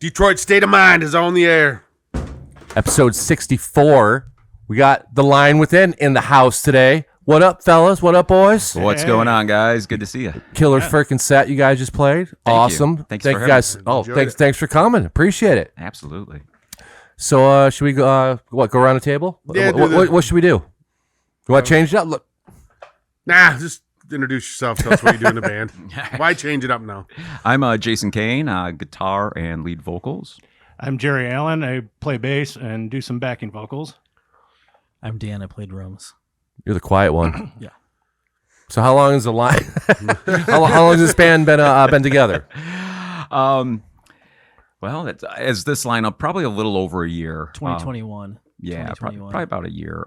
Detroit State of Mind is on the air. Episode 64. We got the line within in the house today. What up, fellas? What up, boys? What's going on, guys? Good to see you. Killer freaking set you guys just played. Awesome. Thanks Thank for you guys. having me. Oh, thanks for coming. Appreciate it. Absolutely. So, should we go? Go around the table? Yeah, what should we do? You want to change it up? Look. Nah, just introduce yourself. Tell us what you do in the band. Why change it up now? I'm Jason Kane, guitar and lead vocals. I'm Jerry Allen. I play bass and do some backing vocals. I'm Dan. I play drums. You're the quiet one. Yeah. So, how long is the line? how long has this band been together? Well, as this lineup, probably a little over a year. 2021. Yeah, 2021. probably about a year.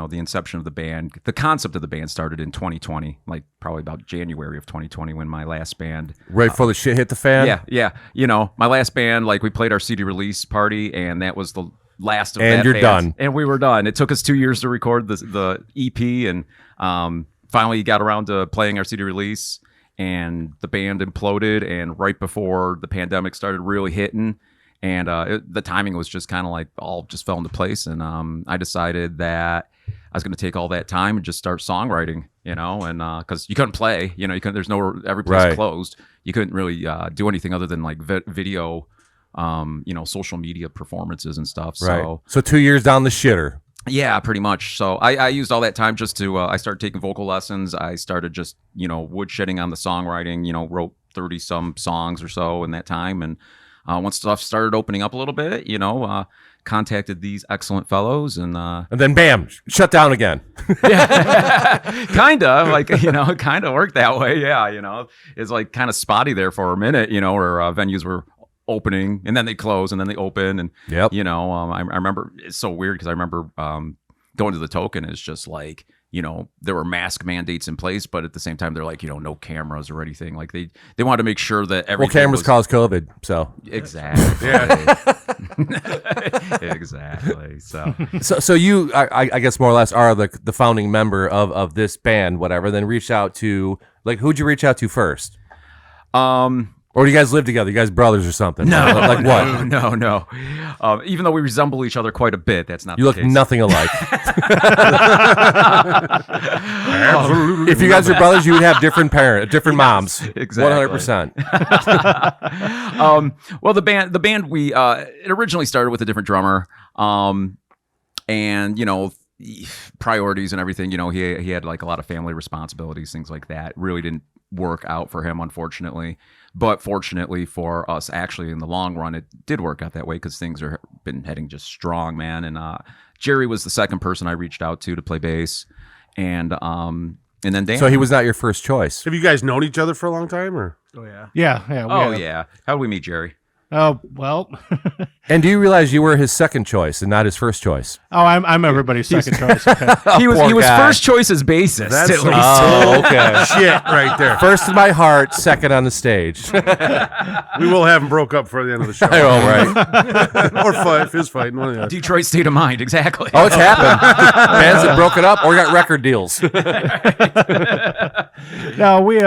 The inception of the band, the concept of the band started in 2020, like probably about January of 2020 when my last band. Right before the shit hit the fan? Yeah. My last band, like we played our CD release party, and that was the last of that. And you're done. And we were done. It took us 2 years to record the EP, and finally got around to playing our CD release, and the band imploded, and right before the pandemic started really hitting, and the timing was just kind of like all just fell into place, and I decided that I was going to take all that time and just start songwriting, and because you couldn't play, there's no, every place closed. You couldn't really do anything other than like video, social media performances and stuff. Right. So 2 years down the shitter. Yeah, pretty much. So I used all that time just to, I started taking vocal lessons. I started just, woodshedding on the songwriting, wrote 30 some songs or so in that time. And once stuff started opening up a little bit, contacted these excellent fellows, and then bam, shut down again. Yeah, kind of worked that way. Yeah, it's like kind of spotty there for a minute, where venues were opening and then they close and then they open, and yep. I remember it's so weird because I remember going to the Token. It's just like, there were mask mandates in place, but at the same time, they're like, no cameras or anything. Like they wanted to make sure that everything. Well, cameras cause COVID, so exactly. Yeah. Exactly. So you, I guess more or less are the founding member of this band, whatever. Then reached out to, like, who'd you reach out to first? Or do you guys live together? You guys brothers or something? No. Like what? No. Even though we resemble each other quite a bit, that's not you the look case. nothing alike. If you guys are brothers, you would have different moms. Exactly. 100%. Well, the band we it originally started with a different drummer, and priorities and everything. He had like a lot of family responsibilities, things like that. Really didn't work out for him, unfortunately. But fortunately for us, actually, in the long run, it did work out that way because things are been heading just strong, man. And Jerry was the second person I reached out to play bass, and then Dan. So he was not your first choice. Have you guys known each other for a long time, or? Oh yeah. Yeah. Yeah. How did we meet Jerry? Oh well. And do you realize you were his second choice and not his first choice? Oh, I'm everybody's second choice. Okay. He was guy. first choice as bassist. That's at some least. Oh, okay. Shit right there. First in my heart, second on the stage. We will have him broke up for the end of the show. Oh, right. Or fist fighting. One of the other. Detroit State of Mind, exactly. Oh, it's happened. Bands that broke it up or got record deals. No, we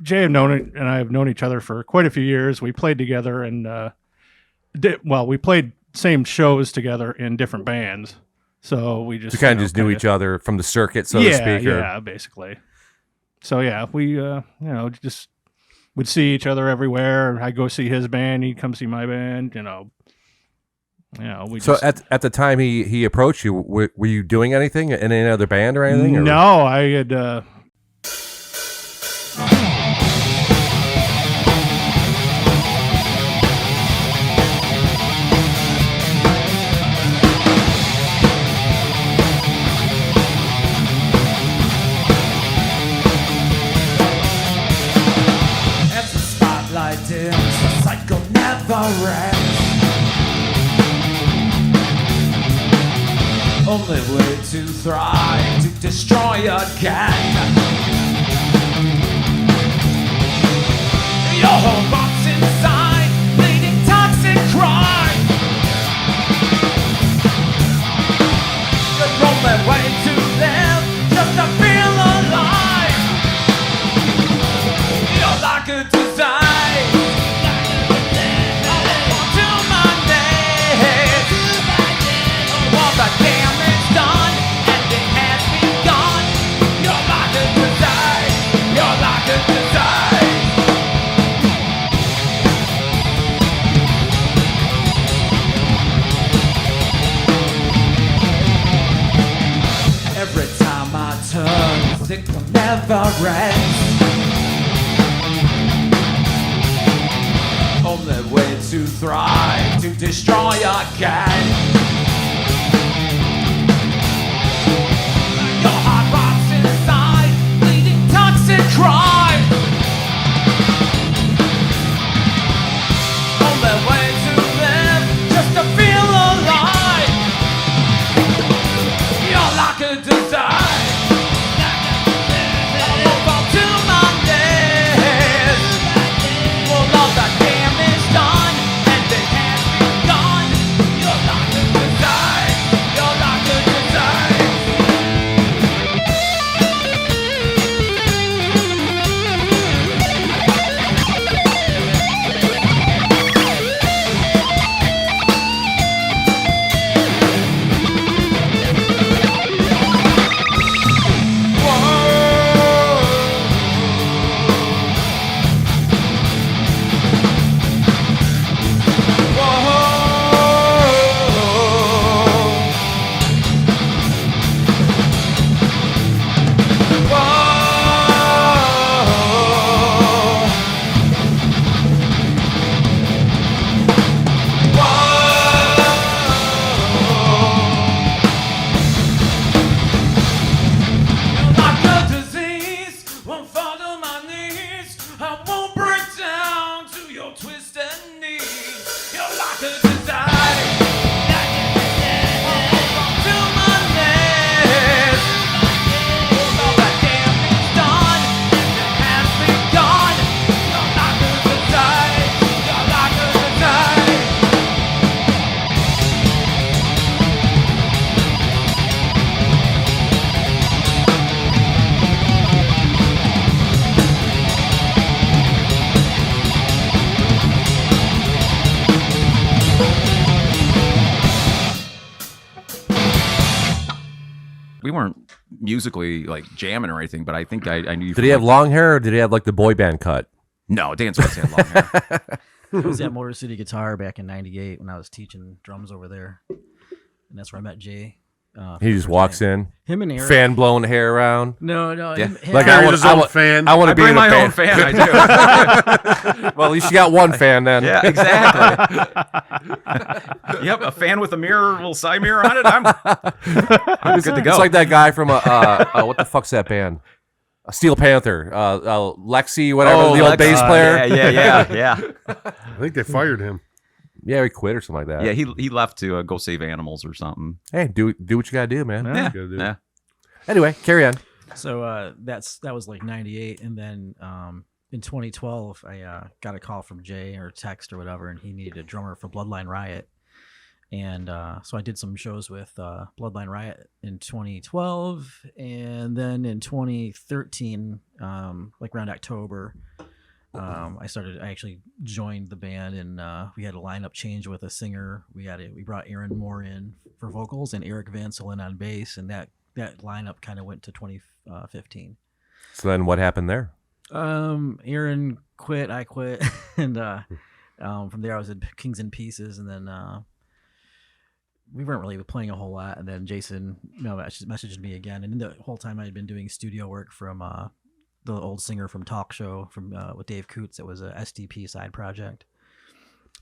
Jay and I have known each other for quite a few years. We played together and we played same shows together in different bands. So we just kind of just knew each other from the circuit, so to speak. Yeah, basically. So yeah, we just would see each other everywhere. I'd go see his band, he'd come see my band. So at the time he approached you, were you doing anything in any other band or anything? Or? No, I had. The cycle never ends. Only way to thrive, to destroy again. Your whole box inside, bleeding toxic crime. The only way to live, just to feel alive. You're like a design. the rest. Only way to thrive, to destroy again. Your heart rots inside, bleeding toxic crime. Only way to live, just to feel alive. You're like a design. I'll fall to my knees. Full of the damage done, and it has begun. You're like a design. You're like a design. Like a disease, won't fall to my knees. I won't break down to your twisted knees. You're like a desire. I'll fall to my knees. All that damage done, and it has begun. You're like a desire. You're like a desire. We weren't musically like jamming or anything, but I think I knew you. Did he have long hair or did he have like the boy band cut? No, Dan Sweats had long hair. I was at Motor City Guitar back in '98 when I was teaching drums over there, and that's where I met Jay. He just walks in, Him and Eric. fan blowing hair around. No, Yeah. him Like Carries I his want, own fan. I want I to be bring in a my band. own fan. I do. Well, at least you got one fan then. Yeah, exactly. Yep, a fan with a mirror, little side mirror on it. I'm good to go. It's like that guy from what the fuck's that band? Steel Panther, Lexi, whatever, the old bass player. Yeah. I think they fired him. Yeah, he quit or something like that. Yeah, he left to go save animals or something. Hey, do what you gotta do, man. Yeah. Gotta do it. Yeah. Anyway, carry on. So that was like '98, and then in 2012, I got a call from Jay or text or whatever, and he needed a drummer for Bloodline Riot, and so I did some shows with Bloodline Riot in 2012, and then in 2013, like around October, I actually joined the band, and we had a lineup change with a singer. We brought Aaron Moore in for vocals and Eric Vansel in on bass, and that lineup kind of went to 2015. So then what happened there? Aaron quit, I quit, and from there I was at Kings and Pieces, and then we weren't really playing a whole lot. And then Jason messaged me again, and the whole time I had been doing studio work from the old singer from Talk Show from with Dave Coots. It was a STP side project,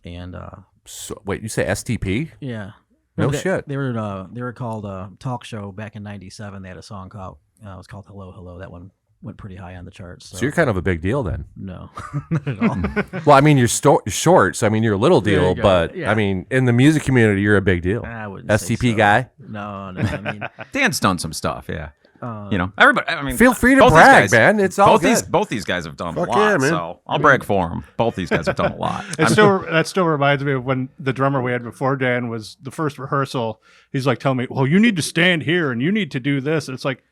and So wait, you say STP? yeah. No They- shit. They were called Talk Show back in '97. They had a song called it was called Hello Hello. That one went pretty high on the charts. So you're kind of a big deal then. no, not at all. Well, I mean, you're short, so I mean, you're a little There you deal, go. but Yeah. I mean, in the music community, you're a big deal. I wouldn't say STP so. guy. No. I mean, Dan's done some stuff. Yeah. Everybody. I mean, Feel free to both these brag, guys- man. It's all good. Both these guys have done Fuck a lot. yeah, man. So I'll brag for them. Both these guys have done a lot. That still reminds me of when the drummer we had before Dan was the first rehearsal. He's like telling me, "Well, you need to stand here and you need to do this." And it's like,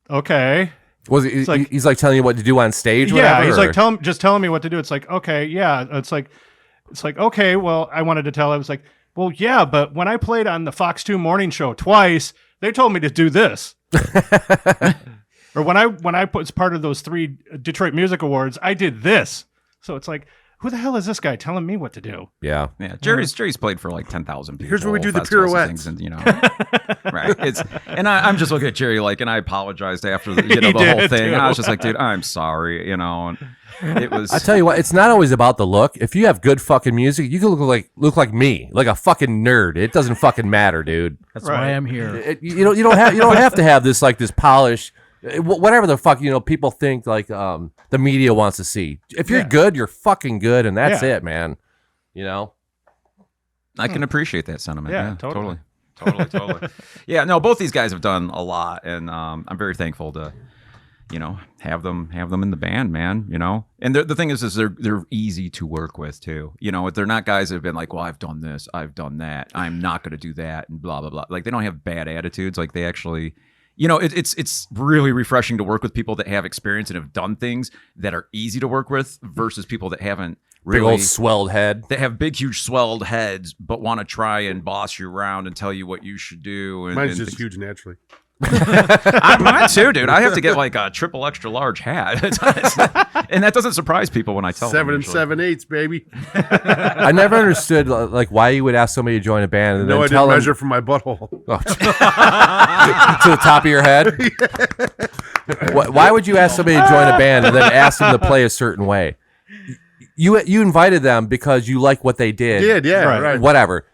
okay, Was he, like- he's like telling you what to do on stage? yeah. Whatever, He's or- like just telling me what to do. It's like, okay, yeah. It's like okay. Well, I wanted to tell him. It's like, well, yeah, but when I played on the Fox 2 morning show twice, they told me to do this. Or when I put as part of those 3 Detroit Music Awards, I did this. So it's like, who the hell is this guy telling me what to do? Yeah. Yeah, Jerry's played for like 10,000 people. Here's where we do the festivals and pirouettes. things, and, you know, right? I'm just looking at Jerry like, and I apologized after the, the whole did, thing, too. and I was just like, dude, I'm sorry, and it was. I tell you what, it's not always about the look. If you have good fucking music, you can look like me, like a fucking nerd. It doesn't fucking matter, dude. That's Right. why I'm here. You don't have to have this polish, whatever the fuck people think the media wants to see. If you're good, you're fucking good, and that's Yeah. it, man. You know. I can appreciate that sentiment. Yeah, Yeah, totally. totally. Yeah, no, both these guys have done a lot, and I'm very thankful to, have them in the band, man. And the thing is they're easy to work with too. They're not guys that have been like, well, I've done this, I've done that, I'm not going to do that, and blah blah blah. Like they don't have bad attitudes. Like they actually. It's really refreshing to work with people that have experience and have done things that are easy to work with versus people that haven't really Big old swelled head. that have big, huge, swelled heads, but want to try and boss you around and tell you what you should do. And, Mine's and just huge naturally. mine too, dude. I have to get like a triple extra large hat, and that doesn't surprise people when I tell 7 them. and 7/8, baby. I never understood why you would ask somebody to join a band and No, I then didn't tell them measure from my butthole. to the top of your head. Why would you ask somebody to join a band and then ask them to play a certain way? You invited them because you like what they did. Right. Whatever.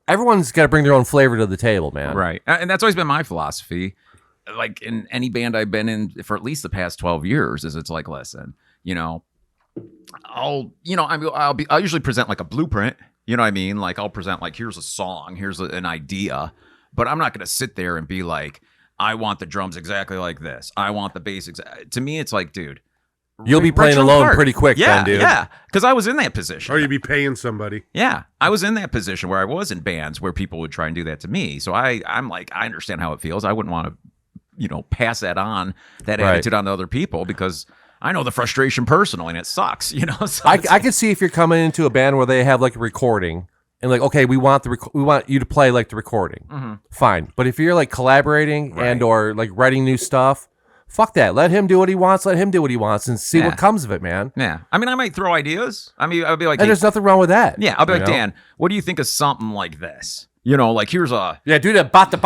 Everyone's got to bring their own flavor to the table, man. Right, and that's always been my philosophy. Like in any band I've been in for at least the past 12 years, is it's like, listen, I'll usually present like a blueprint. You know what I mean? Like I'll present like, here's a song, here's an idea, but I'm not going to sit there and be like, I want the drums exactly like this. I want the bass. To me, it's like, dude, You'll be playing retro alone part. pretty quick then, dude. Yeah, because I was in that position. Or you'd be paying somebody. Yeah, I was in that position where I was in bands where people would try and do that to me. So I'm like, I understand how it feels. I wouldn't want to, pass that on, that Right. attitude on to other people because I know the frustration personally and it sucks, So I it's- could see if you're coming into a band where they have like a recording and like, okay, we want you to play like the recording. Mm-hmm. Fine. But if you're like collaborating and or like writing new stuff, fuck that. Let him do what he wants. Let him do what he wants and see Yeah. what comes of it, man. yeah. I mean, I might throw ideas. I mean, I'll be like, And there's nothing wrong with that. yeah, I'll be you like, know? Dan, what do you think of something like this? Like here's a Yeah, do that bata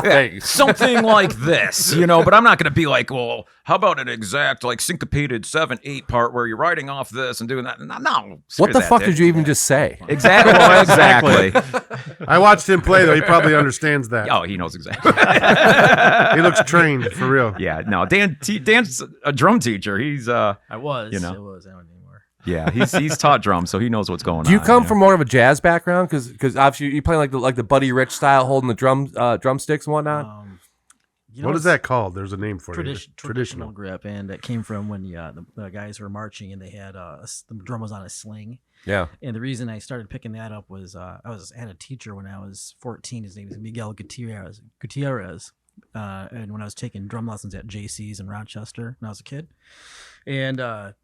thing. something like this, but I'm not going to be like, well, how about an exact like syncopated 7/8 part where you're writing off this and doing that? No. What the fuck did you even just say? Exactly. Well, exactly. I watched him play, though. He probably understands that. Oh, he knows exactly. He looks trained, for real. Yeah, no. Dan's a drum teacher. He's I was. You know. I was. I don't anymore. yeah, he's taught drums, so he knows what's going on. Do you come from more of a jazz background? Because obviously you play like the Buddy Rich style, holding the drumsticks and whatnot. What is that called? There's a name for it. Traditional grip, and it came from when the guys were marching and they had the drum was on a sling. Yeah. And the reason I started picking that up was I had a teacher when I was 14. His name was Miguel Gutierrez. And when I was taking drum lessons at JC's in Rochester when I was a kid, and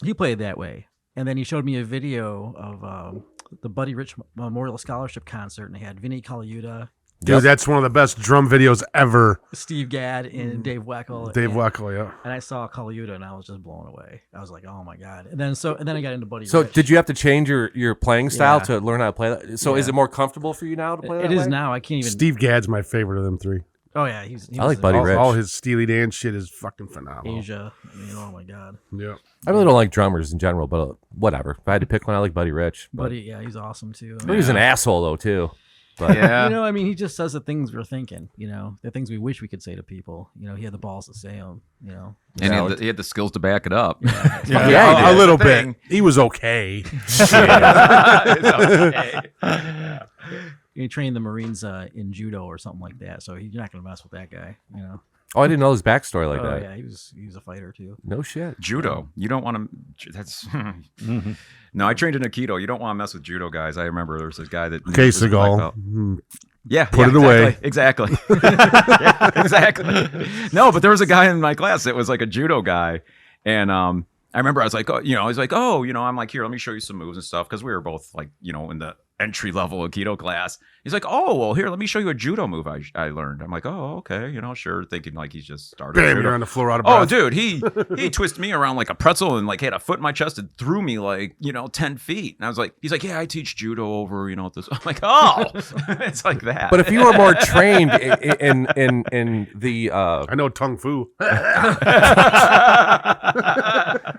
he played that way. And then he showed me a video of the Buddy Rich Memorial Scholarship Concert, and they had Vinny Colaiuta, Dude, that's one of the best drum videos ever. Steve Gadd, and Dave Weckl. Dave and, Weckl, yeah. And I saw Colaiuta, and I was just blown away. I was like, "Oh my god!" And then I got into Buddy. So Rich. did you have to change your playing style Yeah. to learn how to play that? So is Yeah. it more comfortable for you now to play that It is way? now. I can't even. Steve Gadd's my favorite of them three. Oh yeah, he I like was Buddy Rich. All his Steely Dan shit is fucking phenomenal. Asia. Oh my god, Yeah. I really don't like drummers in general, but whatever. If I had to pick one, I like Buddy Rich. But Buddy. Yeah, he's awesome too. I he was an asshole though too. But Yeah. I mean, he just says the things we're thinking. The things we wish we could say to people. He had the balls to say them. And he had the skills to back it up. Yeah, Yeah, he a did. little Thing. bit. He was okay. He trained the Marines in judo or something like that. So you're not gonna mess with that guy. oh, I didn't know his backstory like Oh that. yeah, he was a fighter too. No shit. Judo. You don't want to. That's no. I trained in Aikido. You don't want to mess with judo guys. I remember there was this guy that. Okay, was a black Seagal. belt. Hmm. Yeah, Put it exactly, away. Exactly. Yeah, exactly. No, but there was a guy in my class that was like a judo guy, and I remember I was like, I'm like, here, let me show you some moves and stuff because we were both like, in the entry level Aikido class. He's like, oh, well, here, let me show you a judo move I learned. I'm like, oh, okay, sure, thinking like he's just started. Bam, judo. you're on the floor out of breath. Oh, dude, he twisted me around like a pretzel and like had a foot in my chest and threw me like 10 feet. And I was like, he's like, yeah, I teach judo over this. I'm like, oh, it's like that. But if you were more trained in the I know Tung Fu.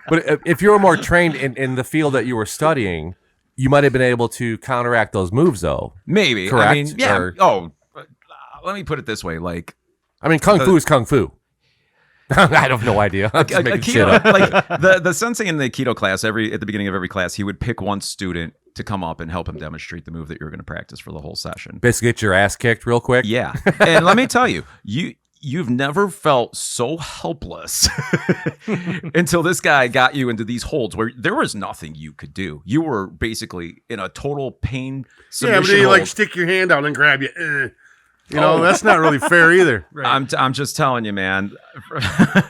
but if you were more trained in the field that you were studying, you might have been able to counteract those moves, though. Maybe. Correct? I mean, yeah. Or- Let me put it this way. Like, kung fu is kung fu. I have no idea. I'm just making shit up. like the sensei in the Aikido class, at the beginning of every class, he would pick one student to come up and help him demonstrate the move that you're going to practice for the whole session. Basically, get your ass kicked real quick. Yeah. And let me tell you, you've never felt so helpless until this guy got you into these holds where there was nothing you could do. You were basically in a total pain submission Yeah, but then you hold. like stick your hand out and grab you. That's not really fair either. I'm just telling you, man.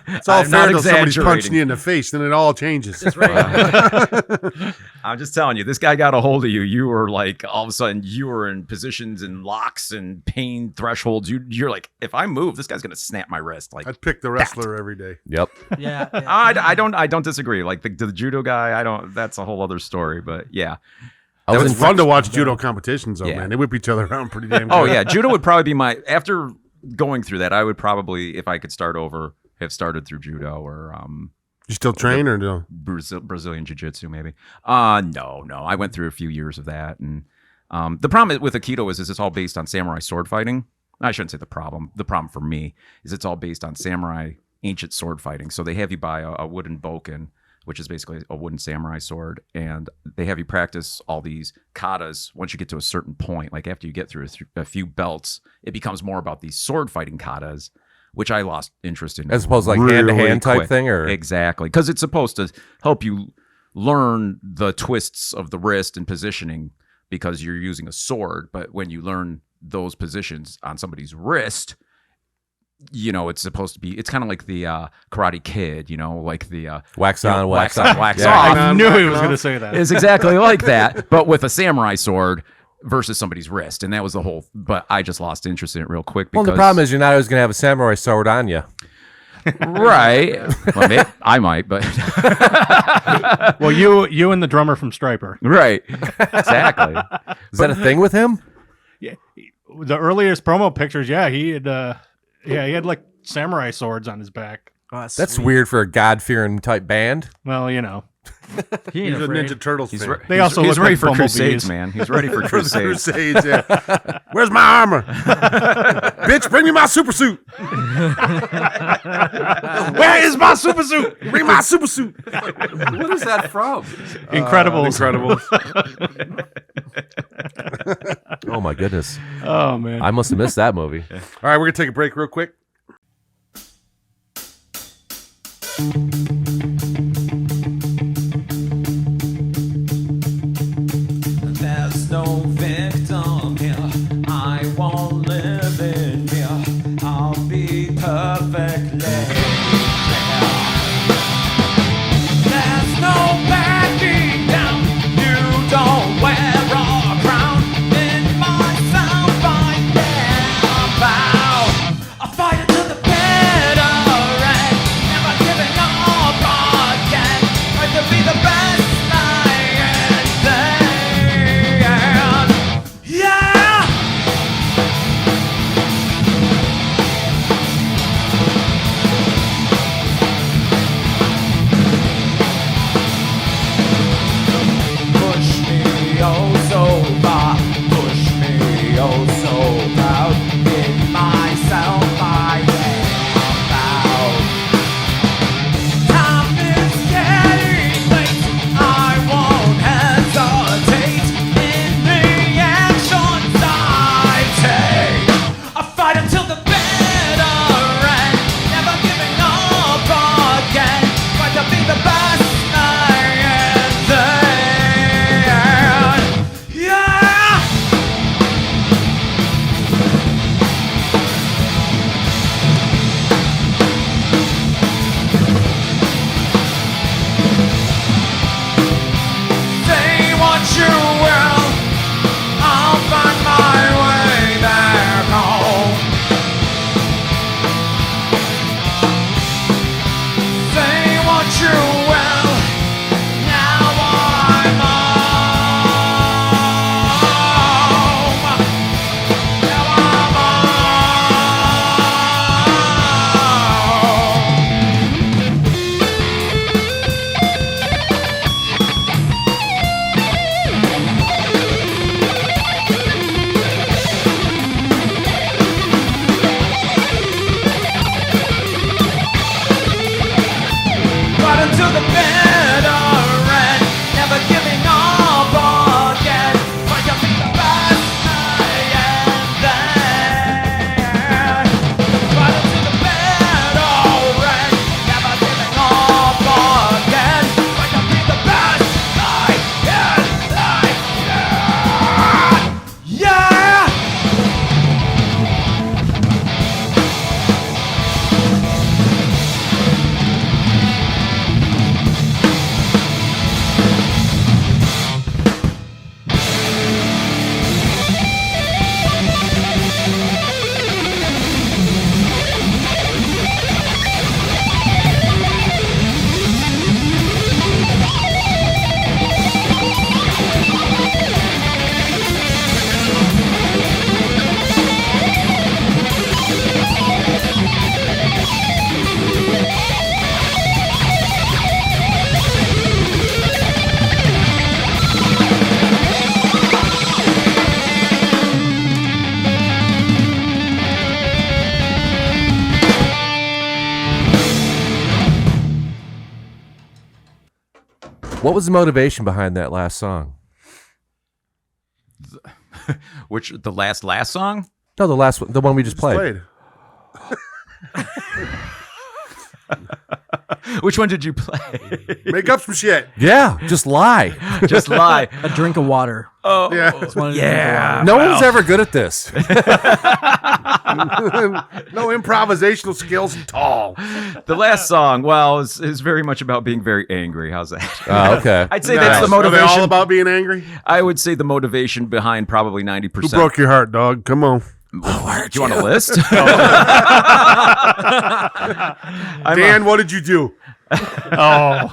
It's all I'm fair not until somebody's exaggerating. punching you in the face, then it all changes. That's right. I'm just telling you, this guy got a hold of you. You were like, all of a sudden, you were in positions and locks and pain thresholds. You're like, if I move, this guy's gonna snap my wrist. Like, I'd pick the wrestler every day. Yep. Yeah. I don't disagree. Like the judo guy, that's a whole other story. But yeah. It was fun to watch judo competitions, though, Yeah. man. They whip each other around pretty damn good. Oh yeah, judo would probably be after going through that. I would probably, if I could start over, have started through judo or You still train or no? Brazilian jiu-jitsu maybe. No. I went through a few years of that, and the problem with Aikido is it's all based on samurai sword fighting. I shouldn't say the problem. The problem for me is it's all based on samurai ancient sword fighting. So they have you buy a wooden bokken, which is basically a wooden samurai sword, and they have you practice all these katas. Once you get to a certain point, like after you get through a few belts, it becomes more about these sword fighting katas, which I lost interest in. As opposed to like really hand-to-hand type quick. thing, or Exactly, because it's supposed to help you learn the twists of the wrist and positioning because you're using a sword. But when you learn those positions on somebody's wrist, it's supposed to be, it's kind of like the Karate Kid, like the wax on, wax on, off. wax Yeah. off. I knew he was going to say that. It's exactly like that, but with a samurai sword versus somebody's wrist. And that was the whole, but I just lost interest in it real quick. Well, Because, the problem is you're not always going to have a samurai sword on you. right. Well, maybe, I might, but Well, you and the drummer from Striper. right. Exactly. Is that a thing with him? Yeah, the earliest promo pictures. Yeah, he had like samurai swords on his back. Oh, That's sweet. weird for a God-fearing type band. Well, He He's ain't a afraid. Ninja Turtles He's, fan. They also he's look ready like for bumblebees. crusades, man. He's ready for For the crusades. Crusades, yeah. Where's my armor? Bitch, bring me my super suit. Where is my super suit? Bring my super suit. What is that from? Incredibles. Incredible. Oh my goodness. Oh man. I must have missed that movie. All right, we're going to take a break real quick. There's no victim here. I won't live in fear. I'll be perfectly clear. There's no backing down. You don't wear a crown in my soundbite. Yeah, bow. I'll fight it to the bitter end. Never giving up. What was the motivation behind that last song? Which the last song? No, the last one, the one we just played. Which one did you play? Make up some shit. Yeah, just lie. Just lie. A drink of water. Oh, Yeah. Just wanted a drink of water. No one's ever good at this. No improvisational skills at all. the last song. Well, is very much about being very angry. How's that? Oh, okay. I'd say that's the Are they motivation. all about being angry? I would say the motivation behind probably 90%. Who broke your heart, dog? Come on. Do you want a list? Dan, what did you do? Oh,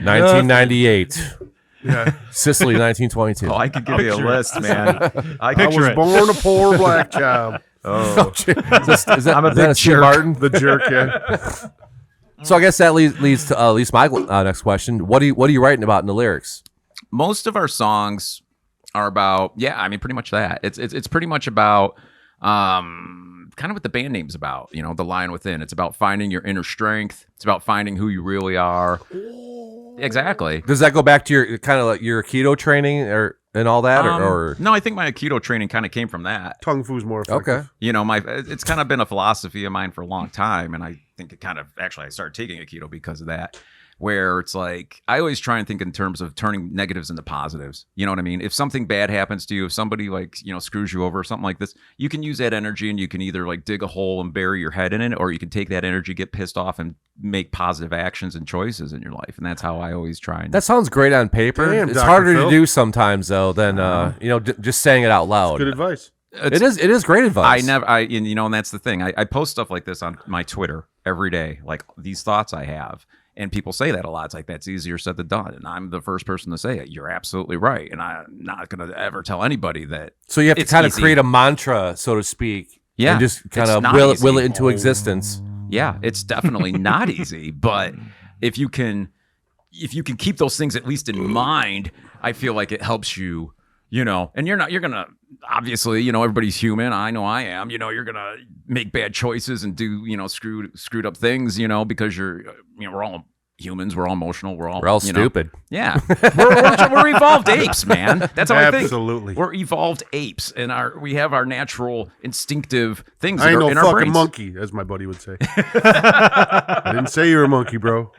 1998. Yeah. Sicily, 1922. Oh, I could give you a list, man. I I Picture was it. born a poor black child. Oh, is that, I'm a is that big Steve jerk. Martin? The jerk, yeah. So I guess that leads to at least my next question. What are you writing about in the lyrics? Most of our songs are about, yeah, I mean, pretty much that. It's pretty much about kind of what the band name's about, you know, the Lion Within. It's about finding your inner strength. It's about finding who you really are. Exactly. Does that go back to your kind of like your keto training and all that, or No, I think my Aikido training kind of came from that. Tongue Fu's more effective. okay? You know, it's kind of been a philosophy of mine for a long time, and I think it kind of actually I started taking Aikido because of that. Where it's like I always try and think in terms of turning negatives into positives. You know what I mean? If something bad happens to you, if somebody like, you know, screws you over or something like this, you can use that energy and you can either like dig a hole and bury your head in it, or you can take that energy, get pissed off, and make positive actions and choices in your life. And that's how I always try and That sounds great on paper. Damn, it's Dr. harder Phil. to do sometimes though than you know just saying it out loud. Good advice. It is great advice. and you know, and that's the thing. I post stuff like this on my Twitter every day, like these thoughts I have. And people say that a lot. It's like, that's easier said than done. And I'm the first person to say it. You're absolutely right. And I'm not going to ever tell anybody that. So you have to It's kind of easy. create a mantra, so to speak, Yeah, and just kind it's of not will easy. it into existence. Yeah, it's definitely not easy. But if you can keep those things at least in mind, I feel like it helps you, you know, and you're going to, obviously, you know, everybody's human. I know I am. You know, you're going to make bad choices and do, you know, screwed up things, you know, because we're all humans. We're all emotional. We're all you know, stupid. Yeah, we're evolved apes, man. That's how I think. Absolutely. We're evolved apes, and we have our natural instinctive things I ain't no in our fucking brains. monkey, as my buddy would say. I didn't say you're a monkey, bro.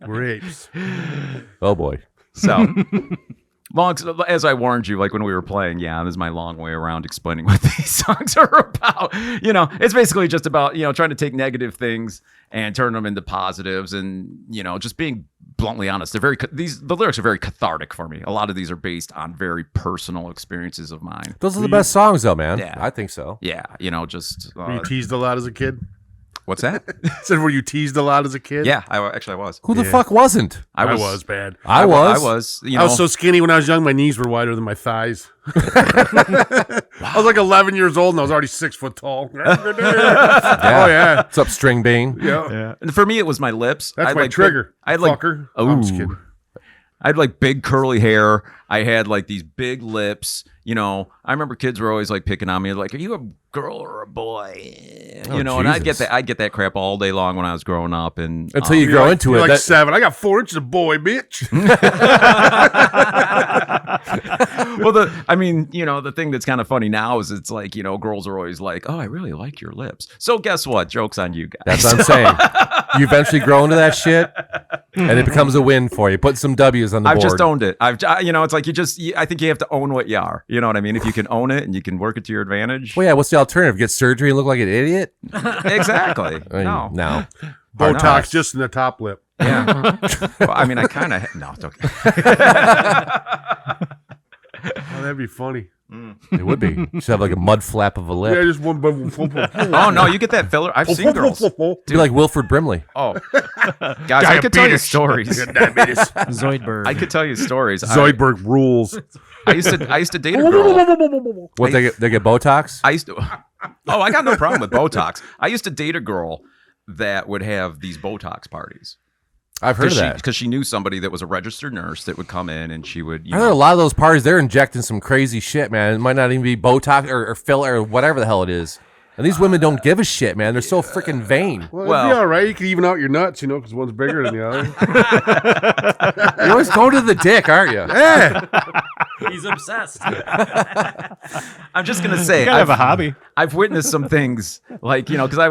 We're apes. Oh boy. So, as I warned you, like when we were playing, yeah, this is my long way around explaining what these songs are about. You know, it's basically just about, you know, trying to take negative things and turn them into positives, and, you know, just being bluntly honest. The lyrics are very cathartic for me. A lot of these are based on very personal experiences of mine. Those are the best songs though, man. Yeah. I think so. Yeah, you know, just Were you teased a lot as a kid? what's that? Said, were you teased a lot as a kid? Yeah, I was. Who the fuck wasn't? I was bad. I was. I was. You I know, was so skinny when I was young, my knees were wider than my thighs. I was like 11 years old and I was already 6 foot tall. Oh, yeah. What's up, String Bean? Yeah. And for me, it was my lips. That's I had, my like, trigger. I had like, fucker. I'm just ooh. kidding. I had like big curly hair. I had like these big lips. You know, I remember kids were always like picking on me, like, "Are you a girl or a boy?" Oh, You know, and I'd Jesus. get that crap all day long when I was growing up. And Until you grow into You're it. like that- 7. I got 4 inches of boy, bitch. well, I mean, you know, the thing that's kind of funny now is it's like, you know, girls are always like, "Oh, I really like your lips." So guess what? Joke's on you guys. That's what I'm saying. You eventually grow into that shit, and it becomes a win for you. Put some W's on the I've board. just owned it. You know, it's like I think you have to own what you are. You know what I mean? If you can own it and you can work it to your advantage. Well, yeah. What's the alternative? Get surgery and look like an idiot? Exactly. I mean, No. no. Botox just in the top lip. Yeah. Well, I mean, I kind of no. It's okay. Oh, that'd be funny. It would be. You should have like a mud flap of a lip. Yeah, just one. Oh no, you get that filler. I've seen girls. Be like Wilford Brimley. Oh, guys, I could tell you stories. Diabetes. Zoidberg. I could tell you stories. Zoidberg rules. I used to date a girl. What they get Botox? I used to. Oh, I got no problem with Botox. I used to date a girl that would have these Botox parties. I've heard of that. Because she knew somebody that was a registered nurse that would come in and she would. I heard a lot of those parties. They're injecting some crazy shit, man. It might not even be Botox or filler or whatever the hell it is. And these women don't give a shit, man. They're so freaking vain. Well, it'd be all right. You could even out your nuts, because one's bigger than the other. You're always going to the dick, aren't you? Yeah. He's obsessed. I'm just gonna say, You gotta have a hobby. I've witnessed some things like because I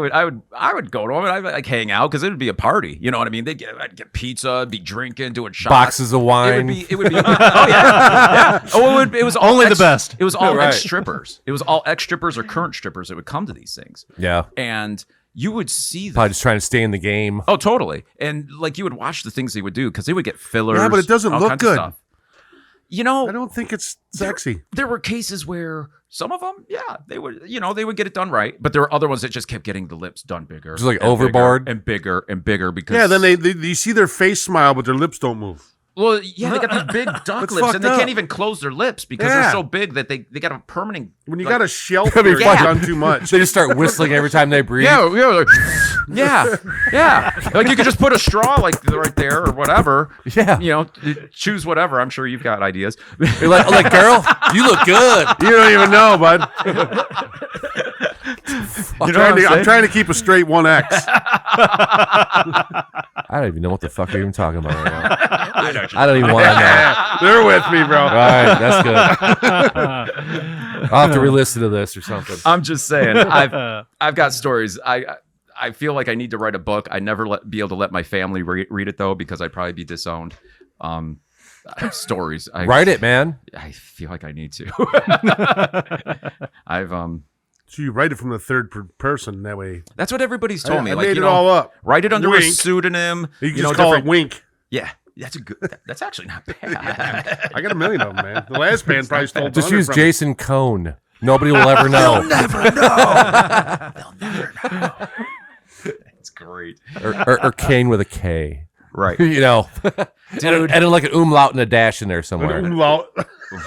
would go to them and I'd like hang out because it would be a party. You know what I mean? I'd get pizza, be drinking, doing shots, Boxes of wine. It would be. Oh yeah. Oh, it was all Only the best. It was all Right. ex strippers. It was all ex strippers or current strippers that would come to these things, Yeah. and you would see them. Probably just trying to stay in the game. Oh, totally. And like you would watch the things they would do because they would get fillers. Yeah, but it doesn't all look kinds of good. stuff. I don't think it's sexy. There were cases where some of them, they would, they would get it done right, but there were other ones that just kept getting the lips done bigger, Just like and overboard? bigger and bigger because Yeah, then they you see their face smile, but their lips don't move. well, yeah, they got these big duck That's lips, fucked and they up. can't even close their lips because Yeah. they're so big that they got a permanent. When you like- got a shelf, That'd be you've funny. done too much. They just start whistling every time they breathe. like, yeah, like you could just put a straw like right there or whatever. Yeah. Choose whatever. I'm sure you've got ideas. You're like, girl, you look good. You don't even know, bud. I'm trying to keep a straight 1X. I don't even know what the fuck you're even talking about right now. I don't even want to know. They're with me, bro. All right, that's good. I'll have to re-listen to this or something. I'm just saying. I've got stories. I feel like I need to write a book. I never be able to let my family read it though because I'd probably be disowned. Stories. Write it, man. I feel like I need to. I've So you write it from the third person that way. That's what everybody's told me. I like made you it know, all up. write it under a Wink. pseudonym. You can just call it Wink. Yeah, that's a good. That's actually not bad. I got a million of them, man. The last band probably stole. Just 100 use from Jason Cone. Nobody will ever know. It's great. or Kane with a K. Right. And then like an umlaut and a dash in there somewhere. An umlaut.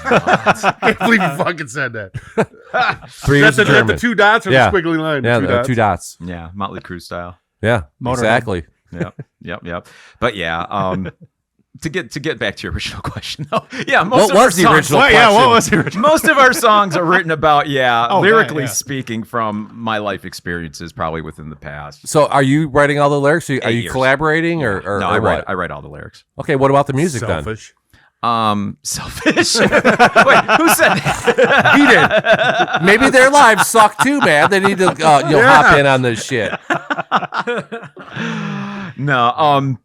I can't believe you fucking said that. 3 years That's of the German. 2 dots or Yeah. the squiggly line? Yeah, Two the dots. 2 dots. Yeah, Motley Crue style. Yeah, Motorhead. exactly. Yep. But yeah, to get back to your original question though. Yeah, What was the original question? Yeah, what was the original? Most of our songs are written about, lyrically yeah. speaking, from my life experiences, probably within the past. So are you writing all the lyrics? Are you 8 years. collaborating or No, or what? I write all the lyrics. Okay, what about the music Selfish. Selfish. Wait, who said that? then? He did. Maybe their lives suck too, man. They need to hop in on this shit. No,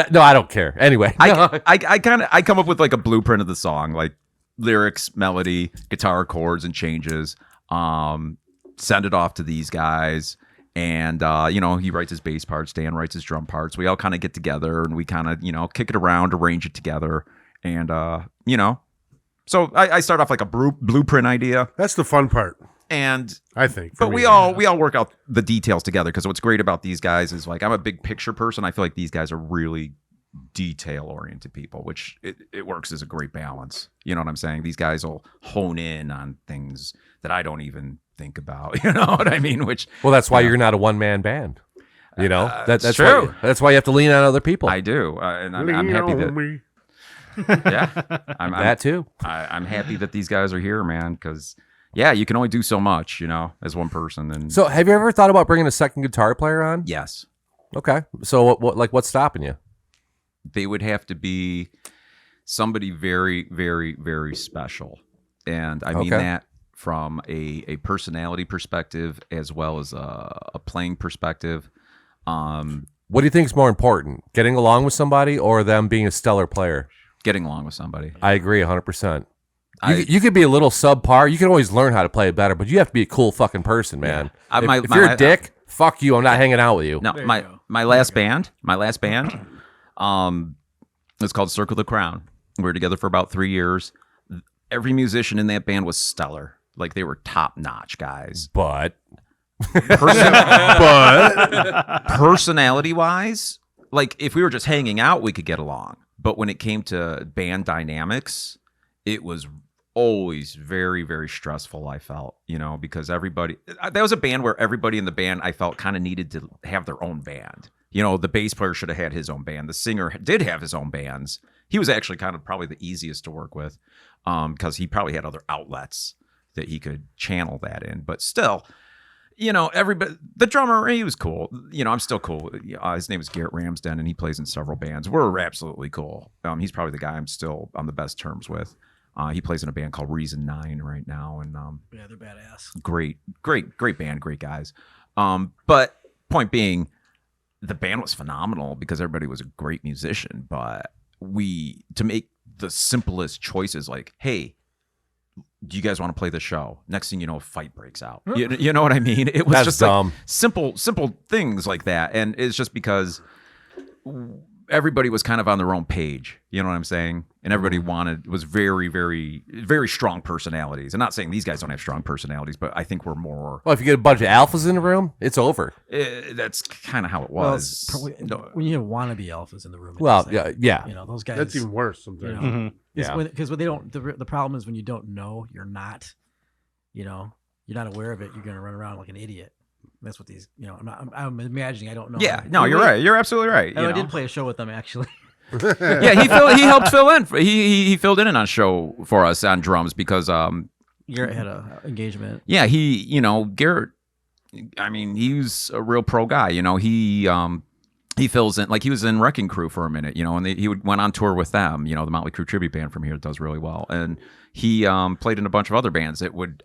No, I don't care. Anyway, I come up with like a blueprint of the song, like lyrics, melody, guitar chords, and changes. Send it off to these guys, and he writes his bass parts, Dan writes his drum parts. We all kind of get together and we kind of kick it around, arrange it together, and so I start off like a blueprint idea, That's the fun part, and I think. for but me. we all work out the details together because what's great about these guys is like I'm a big picture person. I feel like these guys are really detail oriented people, which it works as a great balance. You know what I'm saying? These guys will hone in on things that I don't even think about. You know what I mean? Which well, that's why you're not a one-man band. That's true. Why, that's why you have to lean on other people. I do, and I'm Lean happy on that me. That too. I'm happy that these guys are here, man. Because you can only do so much, as one person. And So, have you ever thought about bringing a second guitar player on? yes. Okay. So, what's stopping you? They would have to be somebody very, very, very special. And I mean Okay. that from a personality perspective as well as a playing perspective. What do you think is more important, getting along with somebody or them being a stellar player? Getting along with somebody. I agree 100%. I- You could be a little subpar. You can always learn how to play it better, but you have to be a cool fucking person, man. I- If, my- if you're my- a dick, fuck you. I'm not hanging out with you. No, my last band, it's called Circle the Crown. We were together for about 3 years. Every musician in that band was stellar. Like they were top notch guys. But Personality wise, like if we were just hanging out, we could get along. But when it came to band dynamics, it was always very, very stressful. I felt, because that was a band where everybody in the band I felt kind of needed to have their own band. The bass player should have had his own band. The singer did have his own bands. He was actually kind of probably the easiest to work with because he probably had other outlets that he could channel that in. But still, everybody, the drummer, he was cool. I'm still cool. His name is Garrett Ramsden, and he plays in several bands. We're absolutely cool. He's probably the guy I'm still on the best terms with. He plays in a band called Reason 9 right now, and Yeah, they're badass. great band, great guys. But point being, the band was phenomenal because everybody was a great musician. But to make the simplest choices, like, hey, do you guys want to play the show? Next thing you know, a fight breaks out. You know what I mean? It was That's just dumb. like simple things like that, and it's just because everybody was kind of on their own page. You know what I'm saying? And everybody was very, very, very strong personalities. I'm not saying these guys don't have strong personalities, but I think we're more. Well, if you get a bunch of alphas in the room, it's over. That's kind of how it Well, was. it's probably, when you have wannabe alphas in the room. Well, it's like, yeah. those guys. That's even worse sometimes. Yeah. Because they don't. The problem is when you don't know, you're not aware of it. You're gonna run around like an idiot. That's what these. I'm imagining. I don't know. Yeah, no, you're right. You're absolutely right. I did play a show with them actually. Yeah, he helped fill in. He filled in on a show for us on drums because Garrett had a engagement. yeah, Garrett, I mean, he's a real pro guy. He fills in, like he was in Wrecking Crew for a minute, and he went on tour with them, the Motley Crue tribute band from here does really well. And he played in a bunch of other bands that would,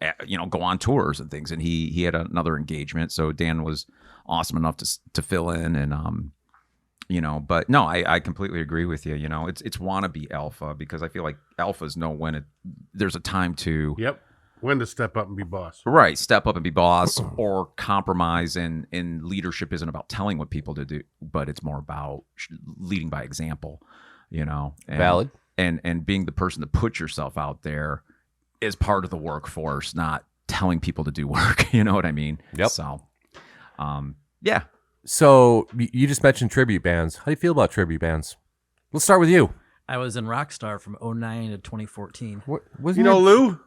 go on tours and things. And he had another engagement. So Dan was awesome enough to fill in. And, but no, I completely agree with you. It's wannabe alpha because I feel like alphas know when there's a time to. Yep. When to step up and be boss. Right, step up and be boss, or compromise, and leadership isn't about telling what people to do, but it's more about leading by example, and, Valid. and being the person to put yourself out there is part of the workforce, not telling people to do work. You know what I mean? Yep. So, yeah. So you just mentioned tribute bands. How do you feel about tribute bands? Let's start with you. I was in Rockstar from 2009 to 2014. What was Lou?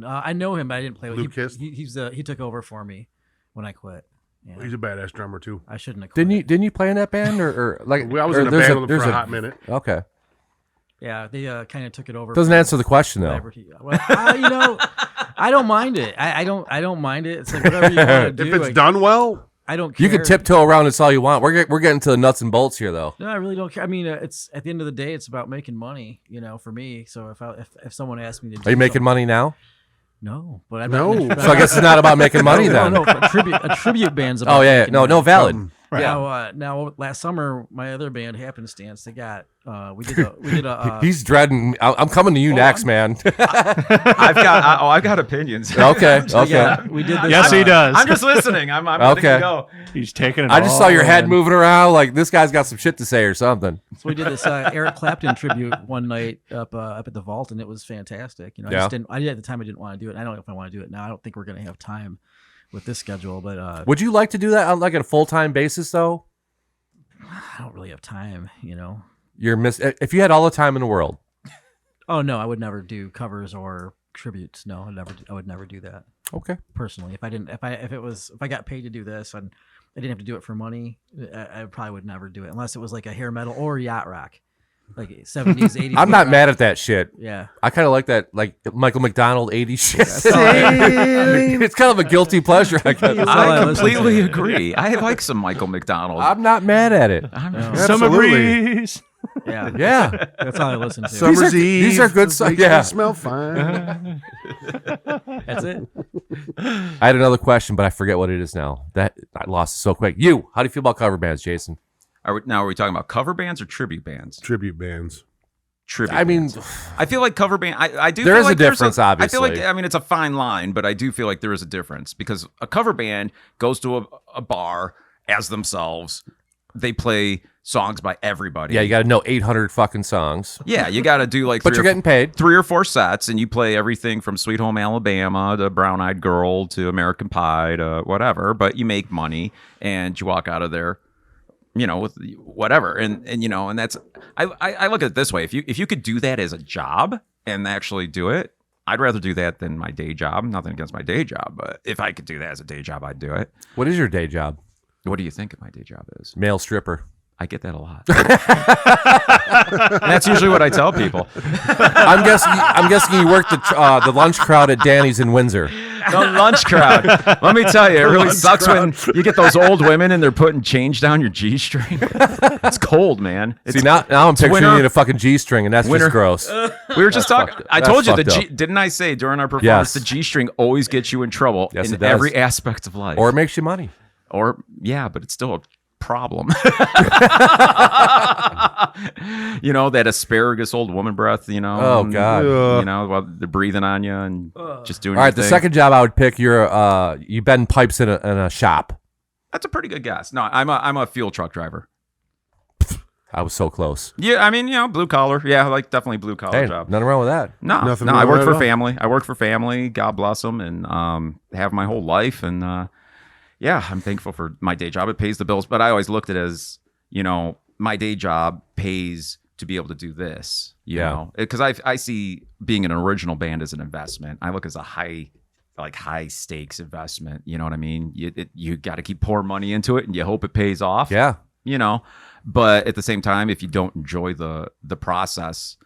I know him, but I didn't play with Lou him. Kist? He took over for me when I quit. Yeah. He's a badass drummer too. I shouldn't have quit. Didn't you play in that band or like? I was or in a there's band with him there's for a hot minute. Okay. Yeah, they kind of took it over. Doesn't answer the question though. Well, I don't mind it. I don't mind it. It's like whatever you want to do. If it's done well, I don't care. You can tiptoe around this all you want. We're getting to the nuts and bolts here though. No, I really don't care. I mean, it's at the end of the day, it's about making money. For me. So if someone asked me to, Are you making money now? No, but I'm No. not. So I guess it's not about making money then. No, a tribute band's about. Oh yeah, making no, money. valid. Right. Now last summer, my other band, Happenstance, they got we did a He's dreading. I'm coming to you next, man. I've got opinions. Okay. yeah, we did this. Yes, he does. I'm just listening. I'm Okay. letting you go. He's taking it. I just saw your all head in. moving around like this guy's got some shit to say or something. So we did this Eric Clapton tribute one night up at the Vault, and it was fantastic. I just didn't. At the time I didn't want to do it. And I don't know if I want to do it now. I don't think we're gonna have time with this schedule, but Would you like to do that on like a full time basis though? I don't really have time. If you had all the time in the world. Oh no, I would never do covers or tributes. No, I would never do that. Okay. Personally, if I got paid to do this and I didn't have to do it for money, I probably would never do it unless it was like a hair metal or yacht rock, like 70s, 80s. I'm not mad at that shit. Yeah, I kind of like that, like Michael McDonald 80s shit. It's kind of a guilty pleasure, I guess. I completely agree. I like some Michael McDonald. I'm not mad at it. Summer breeze. yeah, Yeah. That's all I listen to. Summer's Eve. These are good songs. Yeah. They smell fine. That's it. I had another question, but I forget what it is now. That I lost it so quick. How do you feel about cover bands, Jason? Are we talking about cover bands or tribute bands? Tribute bands. Tribute. I mean, bands. I feel like cover band. I do. There feel is a like there's difference, I feel like obviously. it's a fine line, but I do feel like there is a difference because a cover band goes to a bar as themselves. They play songs by everybody. yeah, you got to know 800 fucking songs, Yeah, you got to do like. but you're getting paid. 3 or 4 sets, and you play everything from Sweet Home Alabama to Brown Eyed Girl to American Pie to whatever. But you make money, and you walk out of there, with whatever. And and that's I look at it this way: if you could do that as a job and actually do it, I'd rather do that than my day job. Nothing against my day job, but if I could do that as a day job, I'd do it. What is your day job? What do you think my day job is? Male stripper. I get that a lot. That's usually what I tell people. I'm guessing you work the lunch crowd at Danny's in Windsor. The lunch crowd. Let me tell you, it really sucks when you get those old women and they're putting change down your G-string. It's cold, man. It's, See, now I'm picturing winter. you in a fucking G-string, and that's Winter. just gross. We were just talking. I That's told you the fucked G. up. Didn't I say during our performance Yes. the G-string always gets you in trouble Yes, in it does. every aspect of life. Or it makes you money. Or yeah, but it's still a problem. You know, that asparagus old woman breath. You know. Oh, God. You know, while they're breathing on you and just doing. All your right, the thing. second job I would pick, you bend pipes in a shop. That's a pretty good guess. No, I'm a fuel truck driver. I was so close. Yeah, I mean, you know, blue collar. Yeah, like definitely blue collar Hey, job. nothing wrong with that. No, Nothing no, wrong I work with for it at all. family. I work for family. God bless them, and have my whole life. And yeah, I'm thankful for my day job. It pays the bills, but I always looked at it as, you know, my day job pays to be able to do this. You Yeah. know, because I see being an original band as an investment. I look as a high stakes investment. You know what I mean? You got to keep pouring money into it, and you hope it pays off. Yeah. You know, but at the same time, if you don't enjoy the process,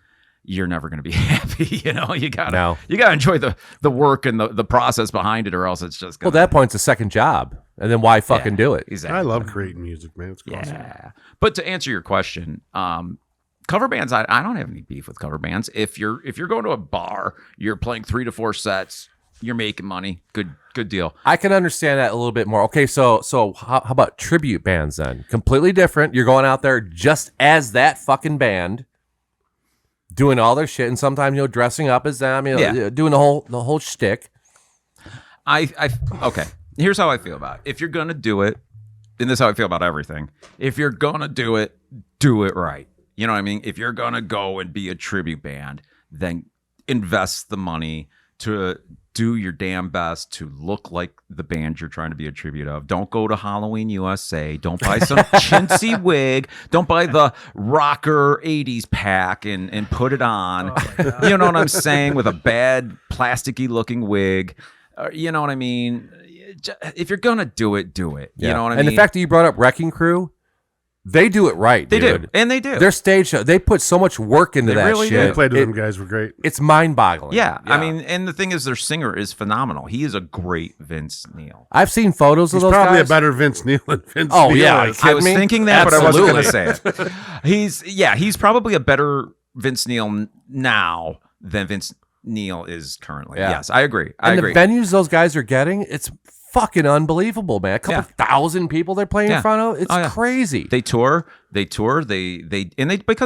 you're never going to be happy. You know, you gotta enjoy the work and the process behind it, or else it's just Well, gonna, at that point's a second job. And then why fucking do it? Exactly. I love creating music, man. It's awesome. Yeah. But to answer your question, cover bands, I don't have any beef with cover bands. If you're going to a bar, you're playing 3 to 4 sets, you're making money. Good deal. I can understand that a little bit more. Okay, so how about tribute bands then? Completely different. You're going out there just as that fucking band, doing all their shit, and sometimes dressing up as them, doing the whole shtick. Okay. Here's how I feel about it. If you're gonna do it, and this is how I feel about everything. If you're gonna do it right. You know what I mean? If you're gonna go and be a tribute band, then invest the money to do your damn best to look like the band you're trying to be a tribute of. Don't go to Halloween USA. Don't buy some chintzy wig. Don't buy the rocker 80s pack and put it on. You know what I'm saying? With a bad plasticky looking wig. You know what I mean? If you're gonna do it, do it. You know what I mean? And the fact that you brought up Wrecking Crew, they do it right. They dude. do, and they do. Their stage show, they put so much work into They that really do. shit. I played with them guys. Were great. It's mind-boggling. Yeah, I mean, and the thing is, their singer is phenomenal. He is a great Vince Neil. I've seen photos of He's those probably guys. a better Vince Neil than Vince Oh, Neil yeah. is. I was me? thinking that, but I wasn't going to Absolutely. say it. He's probably a better Vince Neil now than Vince Neil is currently. Yeah. Yes, I agree. I And agree. the venues those guys are getting, it's fucking unbelievable, man. A couple thousand people they're playing in Yeah. front of. It's Oh, yeah. crazy. They tour, because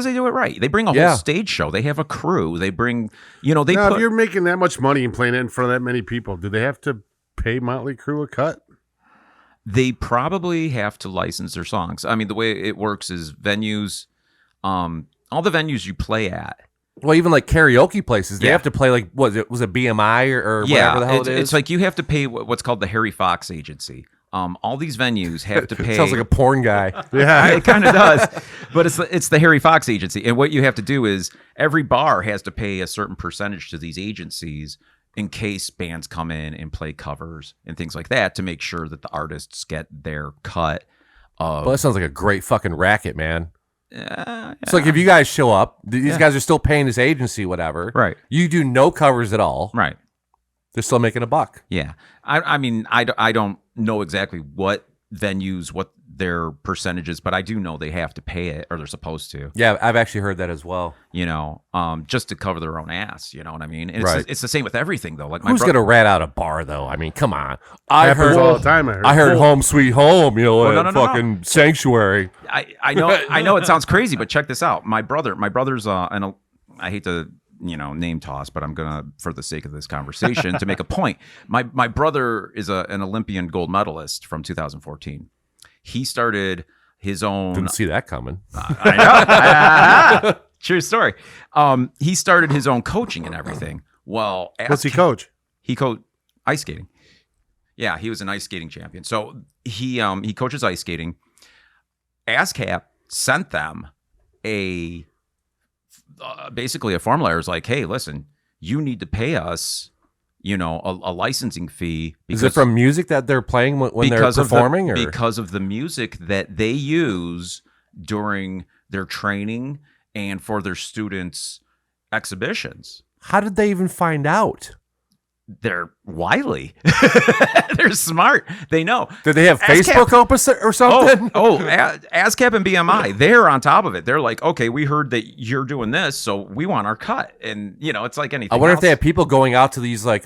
they do it right. They bring a whole Yeah. stage show. They have a crew. They bring, they Now, put. if you're making that much money and playing it in front of that many people, do they have to pay Motley Crue a cut? They probably have to license their songs. I mean, the way it works is venues, all the venues you play at. Well, even like karaoke places, they Yeah. have to play like was it BMI or whatever the hell it is. It's like you have to pay what's called the Harry Fox agency. All these venues have to pay. Sounds like a porn guy. Yeah. It kind of does, but it's the Harry Fox agency, and what you have to do is every bar has to pay a certain percentage to these agencies in case bands come in and play covers and things like that to make sure that the artists get their cut. Well, that sounds like a great fucking racket, man. Yeah. So like if you guys show up, these guys are still paying this agency, whatever. Right. You do no covers at all. Right. They're still making a buck. Yeah. I mean, I don't know exactly what venues, what their percentages, but I do know they have to pay it, or they're supposed to, Yeah, I've actually heard that as well. just to cover their own ass. You know what I mean? And Right. it's the same with everything, though. Like Who's gonna rat out a bar though? I mean, come on. I Happens heard all the time. I heard Home Sweet Home, Well, at fucking Sanctuary. I know it sounds crazy, but check this out. My brother's and I hate to name toss, but I'm gonna, for the sake of this conversation, to make a point. My brother is an Olympian gold medalist from 2014. He started his own. Didn't see that coming. I know. True story. He started his own coaching and everything. Well, What's he coach? He coached ice skating. Yeah, he was an ice skating champion. So he coaches ice skating. ASCAP sent them basically a formula. It's like, hey, listen, you need to pay us, a licensing fee. Is it from music that they're playing when they're performing? Because of the music that they use during their training and for their students' exhibitions. How did they even find out? they're wily. They're smart. They know. Did they have Facebook open or something? ASCAP and BMI, they're on top of it. They're like, okay, we heard that you're doing this, so we want our cut. And, it's like anything I wonder else. if they have people going out to these like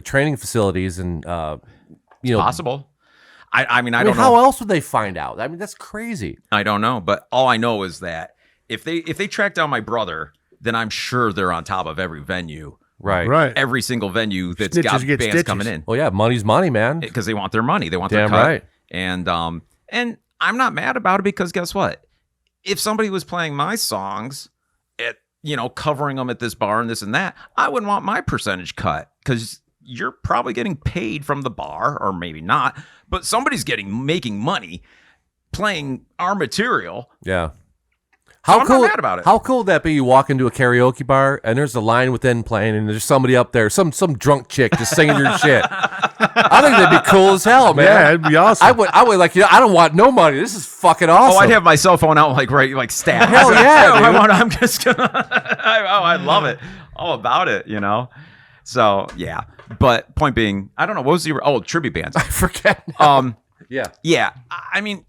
training facilities and, Possible. I mean, I don't know. How else would they find out? I mean, that's crazy. I don't know. But all I know is that if they track down my brother, then I'm sure they're on top of every venue. Right. Every single venue that's Snitches got get bands stitches. coming in. Well, yeah, money's money, man. Because they want their money. They want their Damn cut. right. And I'm not mad about it because guess what? If somebody was playing my songs at, covering them at this bar and this and that, I wouldn't want my percentage cut because you're probably getting paid from the bar, or maybe not, but somebody's making money playing our material. Yeah. I'm not mad about it. How cool would that be? You walk into a karaoke bar and there's a line within playing, and there's somebody up there, some drunk chick just singing your shit. I think that'd be cool as hell, man. Yeah, it'd be awesome. I would I don't want no money. This is fucking awesome. Oh, I'd have my cell phone out like stat. Hell yeah, dude. I'm just gonna. I love it. All about it, So yeah, but point being, I don't know. What was the tribute bands? I forget. Yeah. I mean,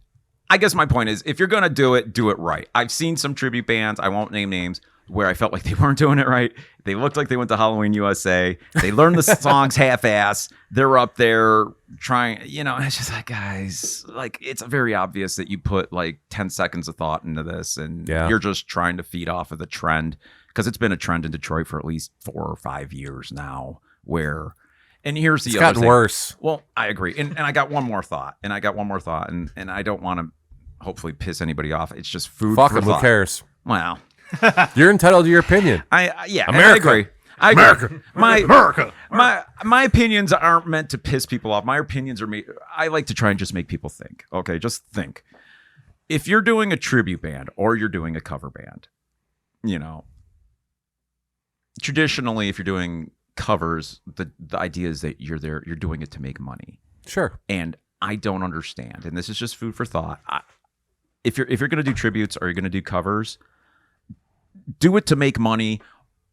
I guess my point is, if you're gonna do it right. I've seen some tribute bands. I won't name names where I felt like they weren't doing it right. They looked like they went to Halloween USA. They learned the songs half-ass. They're up there trying, it's just like, guys, it's very obvious that you put 10 seconds of thought into this, and you're just trying to feed off of the trend, because it's been a trend in Detroit for at least 4 or 5 years now, where, and here's the it's other gotten thing. worse. Well, I agree. And I got one more thought, and I don't want to hopefully piss anybody off. It's just food Fuck for them. Who thought. cares? Well, You're entitled to your opinion. America. I agree. America. My opinions aren't meant to piss people off. My opinions are I like to try and just make people think. Okay, just think. If you're doing a tribute band or you're doing a cover band, traditionally, if you're doing covers, the idea is that you're doing it to make money. Sure. And I don't understand, and this is just food for thought. If you're going to do tributes or you're going to do covers, do it to make money,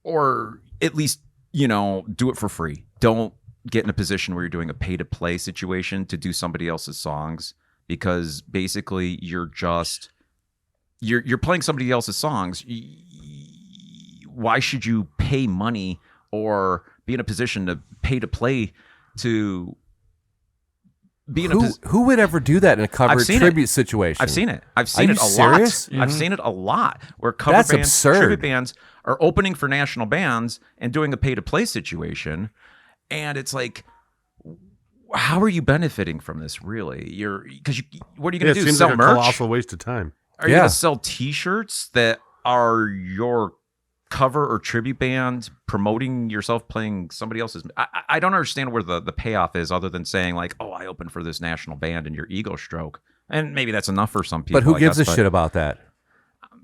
or at least do it for free. Don't get in a position where you're doing a pay-to-play situation to do somebody else's songs, because basically you're playing somebody else's songs. Why should you pay money or be in a position to pay to play to? Who would ever do that in a cover tribute situation? I've seen it. I've seen it a serious? lot. I've seen it a lot where cover That's bands, absurd. tribute bands are opening for national bands and doing a pay-to-play situation, and it's like, how are you benefiting from this? Really, what are you going to do? It seems Sell like a merch? colossal waste of time. Are you going to sell T-shirts that are your cover or tribute band promoting yourself playing somebody else's? I don't understand where the payoff is, other than saying I opened for this national band and your ego stroke, and maybe that's enough for some people. But who gives a shit about that?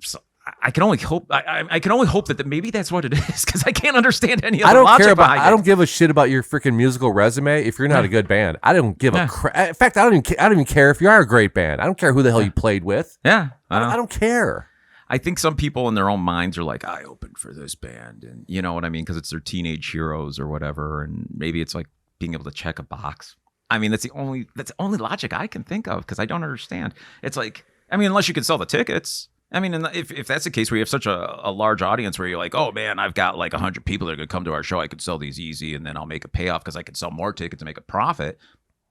So I can only hope. I can only hope that maybe that's what it is, because I can't understand any of I the don't logic care about. behind I it. don't give a shit about your freaking musical resume if you're not a good band. I don't give a crap. In fact, I don't even care if you are a great band. I don't care who the hell you played with. Yeah, I don't care. I think some people in their own minds are like, I opened for this band, and you know what I mean, because it's their teenage heroes or whatever, and maybe it's like being able to check a box. I mean, that's the only logic I can think of, because I don't understand. It's like, I mean, unless you can sell the tickets. I mean, if that's the case where you have such a large audience where you're like, oh man, I've got 100 people that are going to come to our show, I could sell these easy, and then I'll make a payoff because I could sell more tickets and make a profit.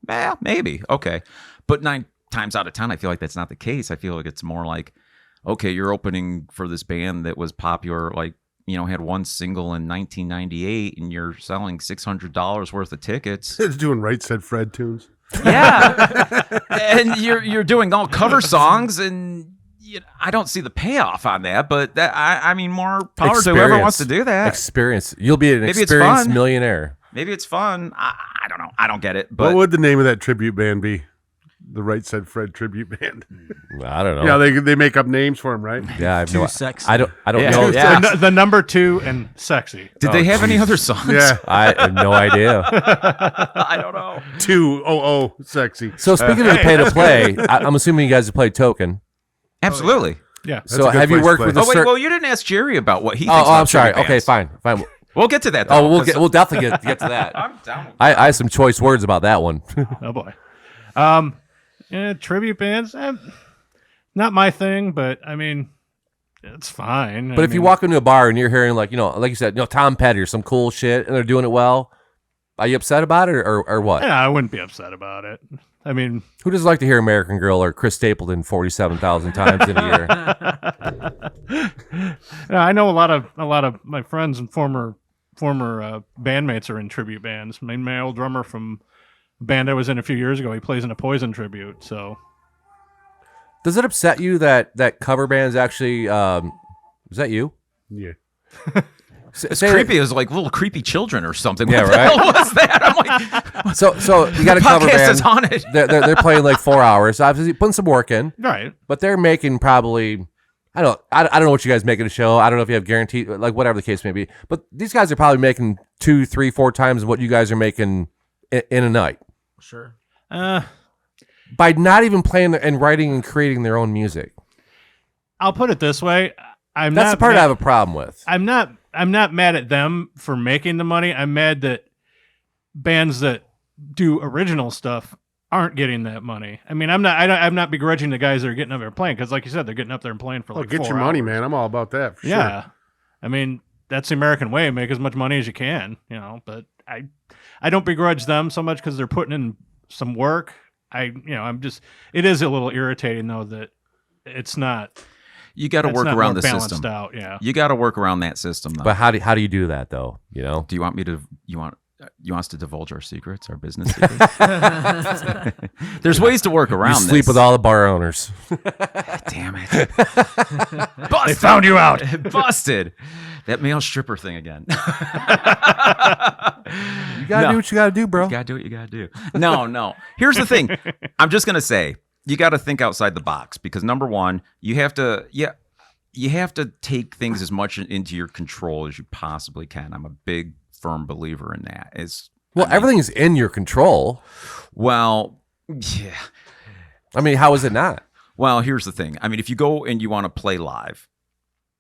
Yeah, maybe. Okay. But 9 times out of 10, I feel like that's not the case. I feel like it's more like, okay, you're opening for this band that was popular, had one single in 1998, and you're selling $600 worth of tickets. It's doing Right Said Fred tunes. Yeah. And you're doing all cover songs, and I don't see the payoff on that, but I mean, more power to whoever wants to do that. Experience. You'll be an Maybe experienced it's fun. millionaire. Maybe it's fun. I don't know. I don't get it. But What would the name of that tribute band be? The Right Said Fred tribute band. I don't know. Yeah, they make up names for him, right? Yeah, I have Too no. sexy. I don't Yeah. know. Yeah. The number 2 and sexy. did they have any other songs? Yeah. I have no idea. I don't know. 200 sexy. So speaking of the pay to play, I'm assuming you guys have played Token. Absolutely. Yeah. So a good have you place to worked play. with a Oh wait, certain? well, you didn't ask Jerry about what he thinks. Oh, about I'm sorry. tribute Okay, bands. fine. We'll get to that. Though, Oh, we'll definitely get to that. I'm down. I have some choice words about that one. Oh boy. Tribute bands, not my thing, but I mean, it's fine. But if you walk into a bar and you're hearing like you said, Tom Petty or some cool shit, and they're doing it well, are you upset about it or what? yeah, I wouldn't be upset about it. I mean, Who doesn't like to hear American Girl or Chris Stapleton 47,000 times in a year? I know a lot of my friends and former bandmates are in tribute bands. I mean, my old drummer from a band I was in a few years ago, he plays in a Poison tribute. So, Does it upset you that cover bands actually? Is that you? Yeah. It's creepy. It was like little creepy children or something. Yeah, What right. the hell was that? I'm like, So you got a cover podcast band. is haunted. They're playing like 4 hours. Obviously, putting some work in, right. but they're making probably. I don't know what you guys make in a show. I don't know if you have guaranteed, like whatever the case may be. But these guys are probably making 2, 3, 4 times what you guys are making in a night Sure. by not even playing and writing and creating their own music. I'll put it this way: That's the part I have a problem with. I'm not mad at them for making the money. I'm mad that bands that do original stuff aren't getting that money. I mean, I'm not begrudging the guys that are getting up there and playing because, like you said, they're getting up there and playing for like Get 4 your money, hours. man. I'm all about that. For Yeah, Sure. I mean that's the American way. Make as much money as you can, But I don't begrudge them so much because they're putting in some work. It is a little irritating though that it's not. You got to it's work not around more the balanced system. out. Yeah. You got to work around that system, though. But how do you do that though? Do you want me to? You want us to divulge our secrets, our business secrets? There's ways to work around. You sleep this. with all the bar owners. Damn it! They found you out. Busted. That male stripper thing again. You gotta do what you gotta do, bro. You gotta do what you gotta do. No. Here's the thing. I'm just gonna say you got to think outside the box because number one, you have to take things as much into your control as you possibly can. I'm a big firm believer in that. Everything's in your control. Well, yeah. I mean, how is it not? Well, here's the thing. I mean, if you go and you want to play live,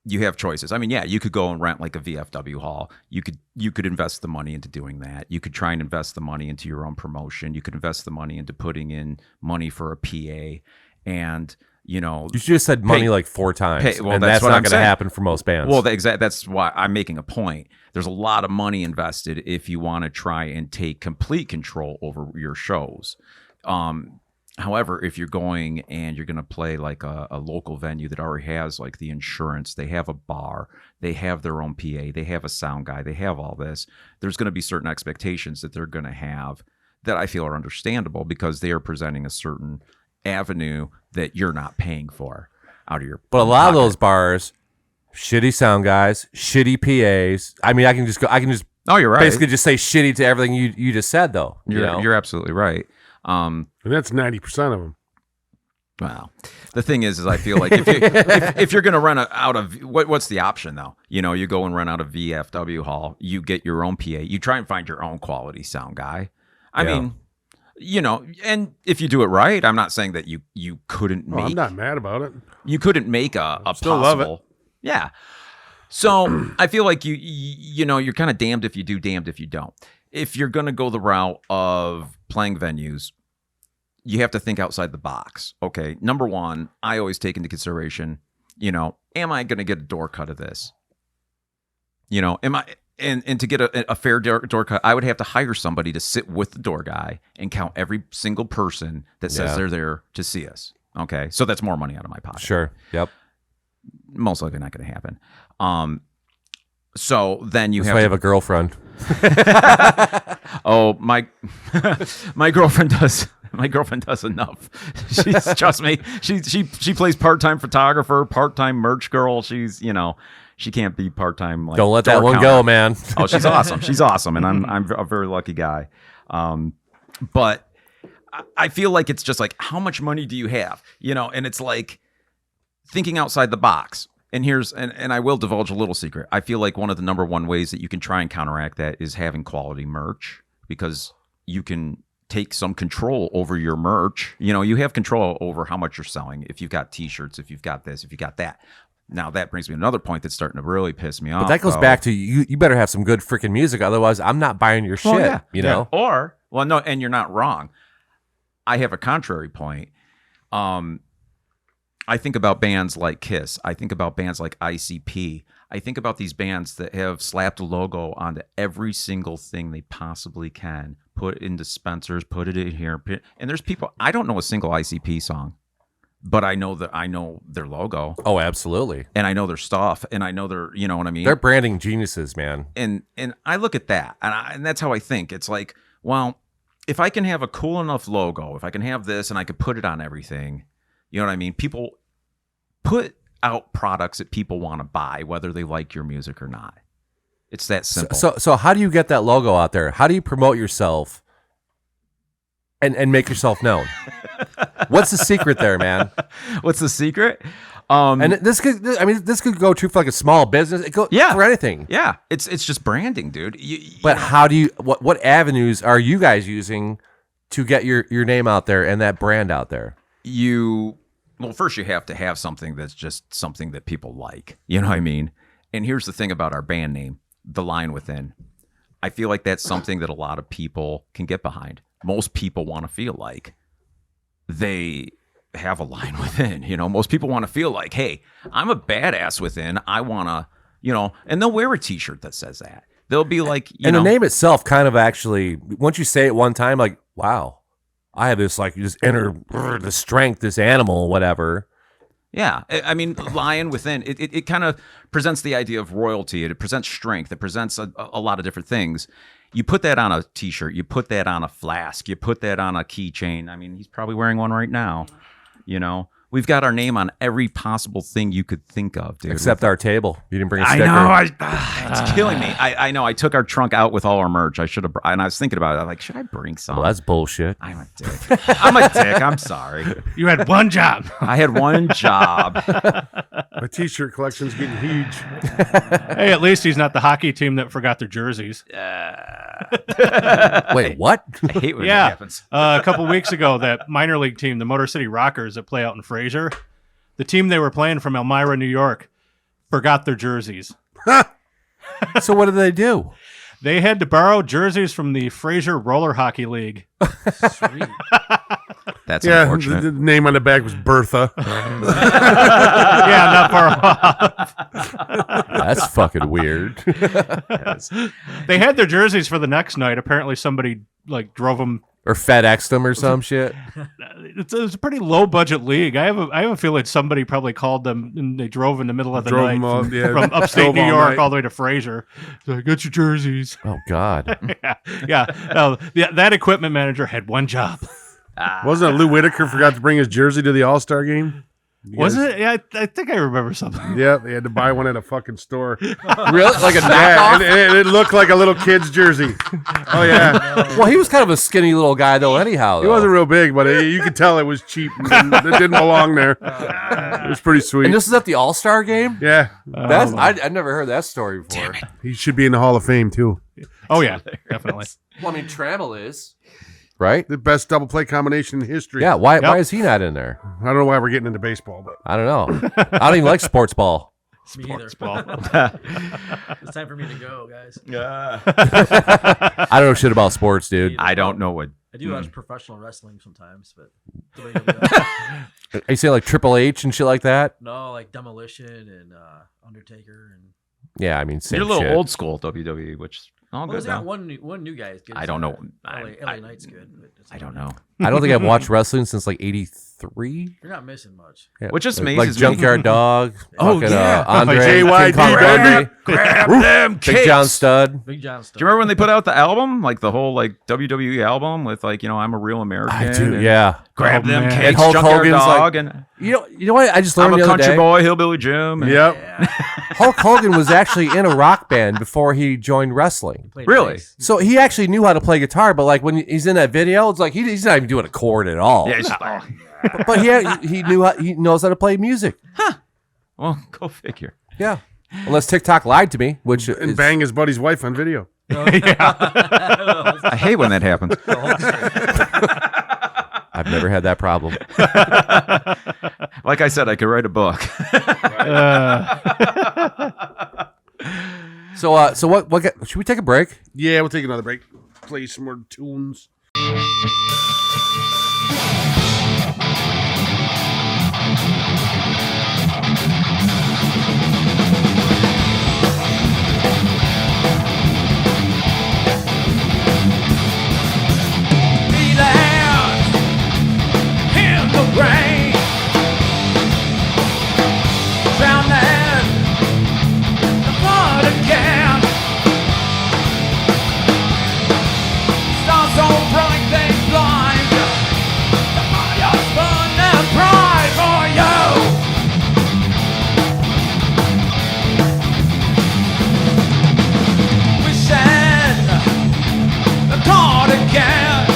you have choices. I mean, yeah, you could go and rent like a VFW hall. You could invest the money into doing that. You could try and invest the money into your own promotion. You could invest the money into putting in money for a PA, and You just said money like 4 times, and that's not going to happen for most bands. Well, that's why I'm making a point. There's a lot of money invested if you want to try and take complete control over your shows. However, if you're going and you're going to play like a local venue that already has like the insurance, they have a bar, they have their own PA, they have a sound guy, they have all this, there's going to be certain expectations that they're going to have that I feel are understandable because they are presenting a certain avenue that you're not paying for out of your But a lot of pocket. those bars, shitty sound guys, shitty PAs. I mean, I can just Oh, you're right. basically just say shitty to everything you just said, though. You're absolutely right. And that's 90% of them. Well, the thing is I feel like if you're going to run out of what's the option though? You go and run out of VFW hall, you get your own PA, you try and find your own quality sound guy. I mean, and if you do it right, I'm not saying that you couldn't make. I'm not mad about it. You couldn't make a Still possible. love it. Yeah. So I feel like you're kind of damned if you do, damned if you don't. If you're going to go the route of playing venues, you have to think outside the box. Okay, number one, I always take into consideration, am I going to get a door cut of this? Am I? And to get a fair door cut, I would have to hire somebody to sit with the door guy and count every single person that says they're there to see us. Okay, so that's more money out of my pocket. Sure. Yep. Most likely not going to happen. So then you That's have why I to have a girlfriend. Oh, my girlfriend does. My girlfriend does enough. Trust me. She plays part-time photographer, part-time merch girl. She's she can't be part-time. Like, Don't let door that one counter. go, man. Oh, she's awesome. She's awesome, and I'm a very lucky guy. But I feel like it's just like, how much money do you have? And it's like thinking outside the box. And and I will divulge a little secret. I feel like one of the number one ways that you can try and counteract that is having quality merch, because you can take some control over your merch. You have control over how much you're selling. If you've got t-shirts, if you've got this, if you got that. Now that brings me to another point that's starting to really piss me off. But that goes though. back to you. You better have some good freaking music, otherwise, I'm not buying your shit. Well, You know. Or well, no, and you're not wrong. I have a contrary point. I think about bands like Kiss. I think about bands like ICP. I think about these bands that have slapped a logo onto every single thing they possibly can. Put it in dispensers, put it in here. And there's people, I don't know a single ICP song, but I know their logo. Oh, absolutely. And I know their stuff. And I know their, you know what I mean? They're branding geniuses, man. And I look at that, and that's how I think. It's like, well, if I can have a cool enough logo, if I can have this and I could put it on everything, you know what I mean? People put out products that people want to buy, whether they like your music or not. It's that simple. So how do you get that logo out there? How do you promote yourself and make yourself known? What's the secret there, man? What's the secret? And this could go true for like a small business. It go for anything. Yeah, it's just branding, dude. But how do you? What avenues are you guys using to get your name out there and that brand out there? Well, first you have to have something that's just something that people like. You know what I mean? And here's the thing about our band name, The Line Within. I feel like that's something that a lot of people can get behind. Most people want to feel like they have a line within. You know, most people want to feel like, hey, I'm a badass within. I want to, you know, and they'll wear a T-shirt that says that. They'll be like, the name itself kind of actually, once you say it one time, like, wow, I have this like this inner the strength, this animal, whatever. Yeah, I mean, lion within it kind of presents the idea of royalty. It presents strength. It presents a lot of different things. You put that on a T-shirt. You put that on a flask. You put that on a keychain. I mean, he's probably wearing one right now. You know, we've got our name on every possible thing you could think of, dude. Except our table. You didn't bring a I sticker. know. It's killing me. I know. I took our trunk out with all our merch. I should have. And I was thinking about it. I'm like, should I bring some? Well, that's bullshit. I'm a dick. I'm a dick. I'm sorry. You had one job. I had one job. My T-shirt collection's getting huge. Hey, at least he's not the hockey team that forgot their jerseys. Wait, what? I hate when that Yeah, happens. a couple weeks ago, that minor league team, the Motor City Rockers that play out in Fraser, the team they were playing from Elmira, New York, forgot their jerseys. So what did they do? They had to borrow jerseys from the Fraser Roller Hockey League. Sweet. That's Yeah, unfortunate. the name on the back was Bertha. Yeah, not far off. That's fucking weird. They had their jerseys for the next night. Apparently, somebody like drove them. Or FedExed them or some shit. It's a pretty low budget league. I have a feeling somebody probably called them and they drove in the middle of the Drove night them all- from, yeah, from upstate drove New all York night. all the way to Fraser. So I got your jerseys. Oh God. Yeah. No, that equipment manager had one job. Wasn't it Lou Whitaker forgot to bring his jersey to the All-Star game? Was it? Yeah, I think I remember something. Yeah, they had to buy one at a fucking store. Really? Like a Yeah, knockoff? and it looked like a little kid's jersey. Oh yeah, Well, he was kind of a skinny little guy though. Anyhow, he wasn't real big, but you could tell it was cheap. And it didn't belong there. It was pretty sweet. And this is at the All Star game. Yeah, That's I've never heard that story before. he should be in the Hall of Fame too. Oh yeah, definitely. Well, I mean, Trammell is right. The best double play combination in history. Yeah. Why Yep. is he not in there? I don't know why we're getting into baseball, but I don't know. I don't even like sports ball. Me either. Ball. It's time for me to go, guys. I don't know shit about sports, dude. I don't know what. I do watch professional wrestling sometimes, but WWE. Are you saying like Triple H and shit like that? No, like Demolition and Undertaker and Yeah, I mean, same You're a little shit. old school WWE, which all well, good there's now. not one new guy is good. I don't know. LA Knight's good. But it's I don't know. I don't think I've watched wrestling since like '83. You're not missing much. Yeah. Which just like amazes me. Junkyard Dog. Oh, fucking, yeah. Andre, JYD, King Kong baby. Randy, Grab them Big John Stud. Big John stuff. Do you remember when they put out the album, like the whole like WWE album with like I'm a real American? I do. and Yeah. Grab Oh, them man. cakes, And Hulk Junkyard Hogan's Dog, like- and You know what? I just learned I'm a the other country day. boy, hillbilly Jim. and- yep. Hulk Hogan was actually in a rock band before he joined wrestling. Played Really? bass. So he actually knew how to play guitar, but like when he's in that video, it's like he's not even doing a chord at all. Yeah, it's just like, But he knows how to play music. well, go figure. Yeah. Unless TikTok lied to me, which And is, bang his buddy's wife on video. I hate when that happens. I've never had that problem. Like I said, I could write a book. So should we take a break? Yeah, we'll take another break. Play some more tunes. Rain, drowning the flood again. Stars so bright they blind. The fire's burning bright for you. Wishing the cardigan.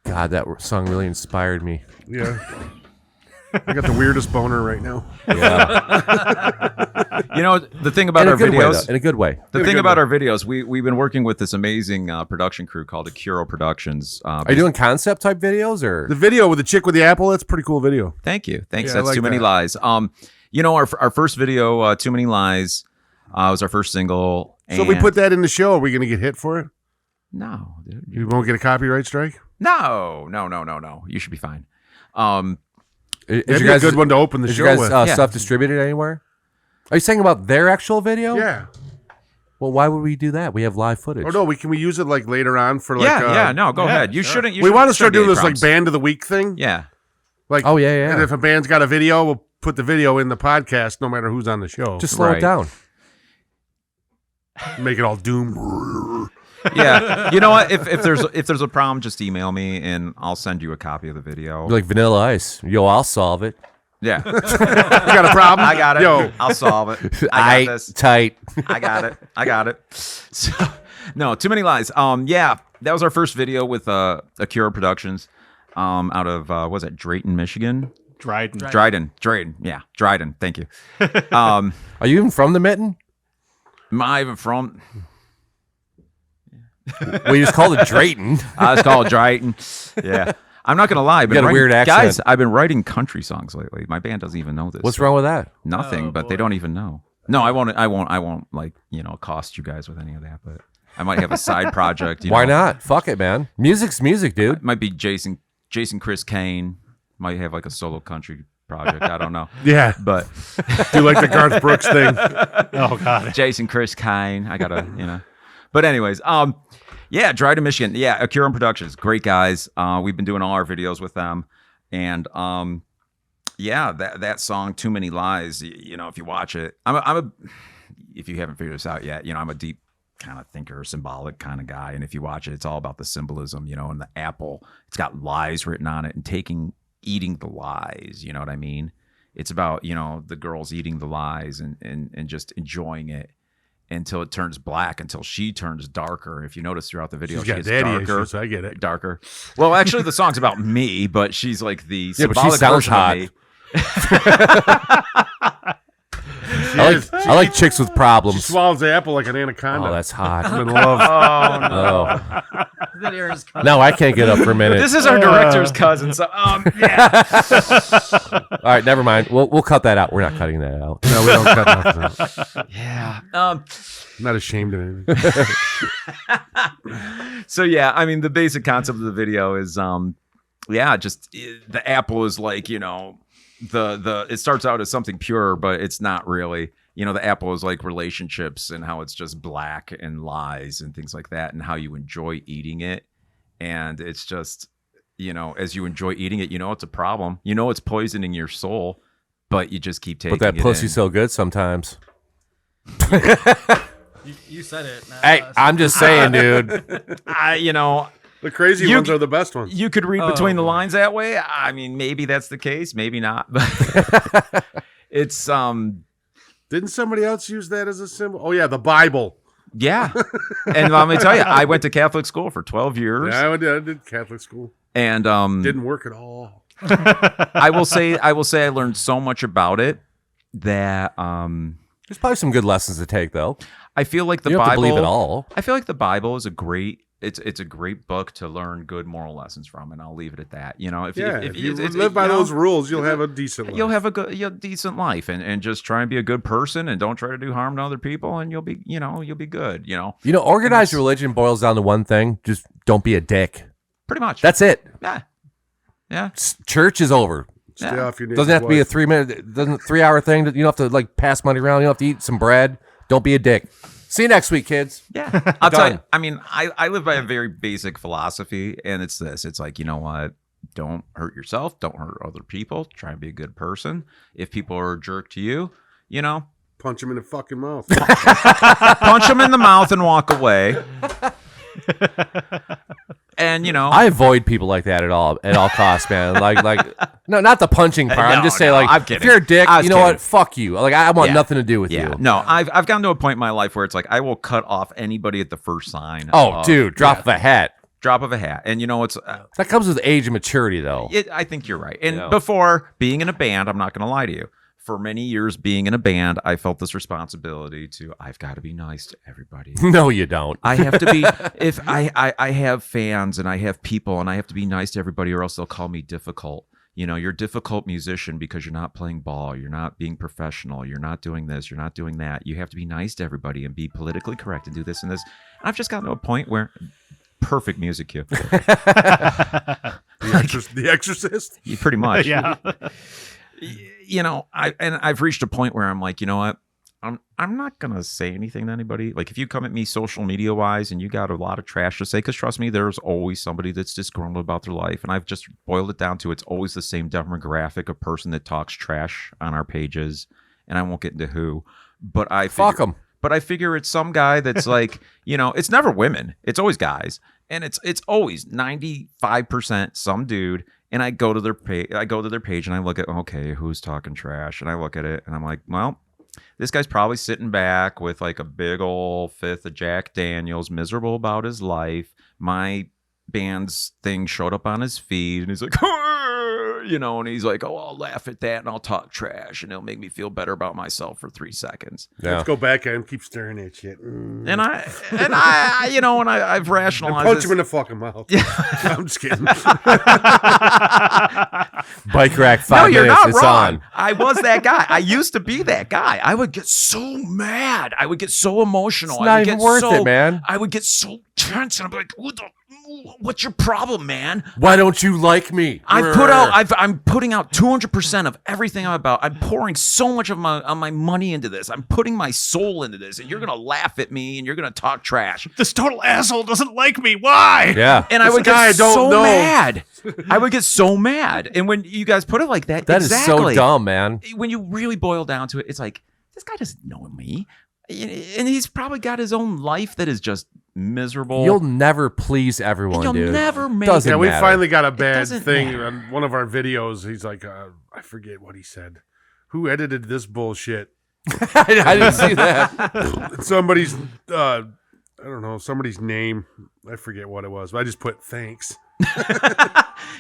God, that song really inspired me. Yeah. I got the weirdest boner right now. Yeah. You know, the thing about In a our good way, videos, though. In a good way. the thing about our videos, we've been working with this amazing production crew called Akiro Productions. Are you doing concept type videos or? The video with the chick with the apple, that's a pretty cool video. Thank you. Thanks. Yeah, I That's like Too Many that. Lies. You know, our first video, Too Many Lies, was our first single. So if we and- put that in the show, are we going to get hit for it? No, dude. You won't get a copyright strike? No. You should be fine. Is That'd your be a guys- good one to open the is show your guys with. Yeah. stuff distributed anywhere? Are you saying about their actual video? Yeah. Well, why would we do that? We have live footage. Or no, can we use it like later on for like Go ahead. You shouldn't. we want to start doing this like band of the week thing. Yeah. Like Oh, yeah. And if a band's got a video, we'll put the video in the podcast no matter who's on the show. Just slow Right. it down. make it all doom. Yeah. You know what? If there's a problem, just email me and I'll send you a copy of the video. You're like Vanilla Ice. Yo, I'll solve it. Yeah. You got a problem? I got it. Yo, I'll solve it. I got this. Tight. I got it. So, no, Too Many Lies. Yeah, that was our first video with Akira Productions, out of was it Drayton, Michigan? Dryden. Drayton. Yeah, Dryden. Thank you. Are you even from the Mitten? Am I even from? We just called it Drayton. I was called Drayton. Yeah. I'm not gonna lie. I've been got a writing- weird accent. Guys, I've been writing country songs lately. My band doesn't even know this. What's wrong with that? Nothing, but they don't even know. No, I won't like, cost you guys with any of that, but I might have a side project. Why not? Fuck it, man. Music's music, dude. It might be Jason Chris Kane. Might have like a solo country project. I don't know. Yeah. But Do like the Garth Brooks thing. Oh God. Jason Chris Kane. I gotta, But anyways, yeah, Dryden, Michigan. Yeah, Acuron Productions. Great guys. We've been doing all our videos with them. And yeah, that song, Too Many Lies, if you watch it, if you haven't figured this out yet, I'm a deep kind of thinker, symbolic kind of guy. And if you watch it, it's all about the symbolism, and the apple, it's got lies written on it and eating the lies. You know what I mean? It's about, the girls eating the lies and just enjoying it until it turns black, until she turns darker. If you notice throughout the video, She's she got gets daddy darker, issues, I get it. darker. Well, actually, the song's about me, but she's like the Yeah, but she symbolic sounds version hot. of me. I like chicks with She problems. swallows the apple like an anaconda. Oh, that's hot. I'm in love. Oh no! Oh. That Aaron's No, I can't get up for a minute. This is our director's cousin. So, yeah. All right, never mind. We'll cut that out. We're not cutting that out. No, we don't cut that. Yeah. I'm not ashamed of it. So yeah, I mean, the basic concept of the video is, just the apple is like, it starts out as something pure, but it's not really. The apple is like relationships and how it's just black and lies and things like that, and how you enjoy eating it. And it's just, as you enjoy eating it, it's a problem. It's poisoning your soul, but you just keep taking it. But that pussy's so good sometimes. You said it. Hey, I'm just saying, dude. The crazy ones are the best ones. You could read between the lines that way. I mean, maybe that's the case, maybe not. But it's Didn't somebody else use that as a symbol? Oh yeah, the Bible. yeah. And let me tell you, I went to Catholic school for 12 years. Yeah, I did Catholic school. And Didn't work at all. I will say I learned so much about it that There's probably some good lessons to take, though. I feel like the You don't have to Bible believe it all. I feel like the Bible is a great book to learn good moral lessons from, and I'll leave it at that. If you live by those rules, you'll have a decent life. You'll have a decent life, and just try and be a good person, and don't try to do harm to other people, and you'll be good. Organized religion boils down to one thing: just don't be a dick. Pretty much. That's it. Yeah. Church is over. Stay off your Doesn't have to be a 3-hour thing. You don't have to pass money around. You don't have to eat some bread. Don't be a dick. See you next week, kids. Yeah. I'll tell Done. you, I mean, I live by a very basic philosophy, and it's this. It's like, you know what? Don't hurt yourself. Don't hurt other people. Try and be a good person. If people are a jerk to you, punch him in the fucking mouth. punch them in the mouth and walk away. And, I avoid people like that at all costs, man. No, not the punching part. I'm just saying, I'm if kidding. you're a dick, I was you know kidding. what? Fuck you. I want Yeah. nothing to do with Yeah. you. No, I've gotten to a point in my life where it's like I will cut off anybody at the first sign. Oh, of- dude, drop the hat. drop of a hat. And it's That comes with age and maturity, though. I think you're right. And Yeah. before being in a band, I'm not going to lie to you. For many years being in a band, I felt this responsibility I've got to be nice to everybody. No, you don't. I have to be, if I have fans and I have people and I have to be nice to everybody or else they'll call me difficult. You're a difficult musician because you're not playing ball. You're not being professional. You're not doing this. You're not doing that. You have to be nice to everybody and be politically correct and do this and this. And I've just gotten to a point where perfect music cue. The Exorcist. Pretty much. Yeah. I've reached a point where I'm like, you know what? I'm not gonna say anything to anybody. Like, if you come at me social media wise and you got a lot of trash to say, because trust me, there's always somebody that's disgruntled about their life, and I've just boiled it down to it's always the same demographic of person that talks trash on our pages, and I won't get into who, but Fuck them. But I figure it's some guy that's like, it's never women, it's always guys, and it's always 95% some dude. And I go to their page. And I look at, okay, who's talking trash? And I look at it and I'm like, well, this guy's probably sitting back with like a big old fifth of Jack Daniels, miserable about his life. My band's thing showed up on his feed and he's like, you know, and he's like, oh, I'll laugh at that and I'll talk trash and it'll make me feel better about myself for 3 seconds. Yeah. Let's go back at him. Keep staring at shit. And I, you know, and I've rationalized Punch this. him in the fucking mouth. I'm just kidding. Bike rack, 5 No, you're minutes. not It's wrong. on. I was that guy. I used to be that guy. I would get so mad. I would get so emotional. It's I not would even get worth so, it, man. I would get so tense, and I'd be like, "What's your problem, man?" Why don't you like me? I'm putting out 200% of everything I'm about. I'm pouring so much of my money into this. I'm putting my soul into this, and you're gonna laugh at me, and you're gonna talk trash. This total asshole doesn't like me. Why? Yeah. And I would guy I get don't so know. mad. I would get so mad. And when you guys put it like that, That is exactly. so dumb, man. When you really boil down to it, it's like, this guy doesn't know me. And he's probably got his own life that is just miserable. You'll never please everyone, You'll dude. never make Doesn't Yeah, we matter. finally got a bad doesn't thing matter. on one of our videos. He's like, I forget what he said. Who edited this bullshit? I didn't see that. Somebody's, I don't know, somebody's name. I forget what it was, but I just put thanks.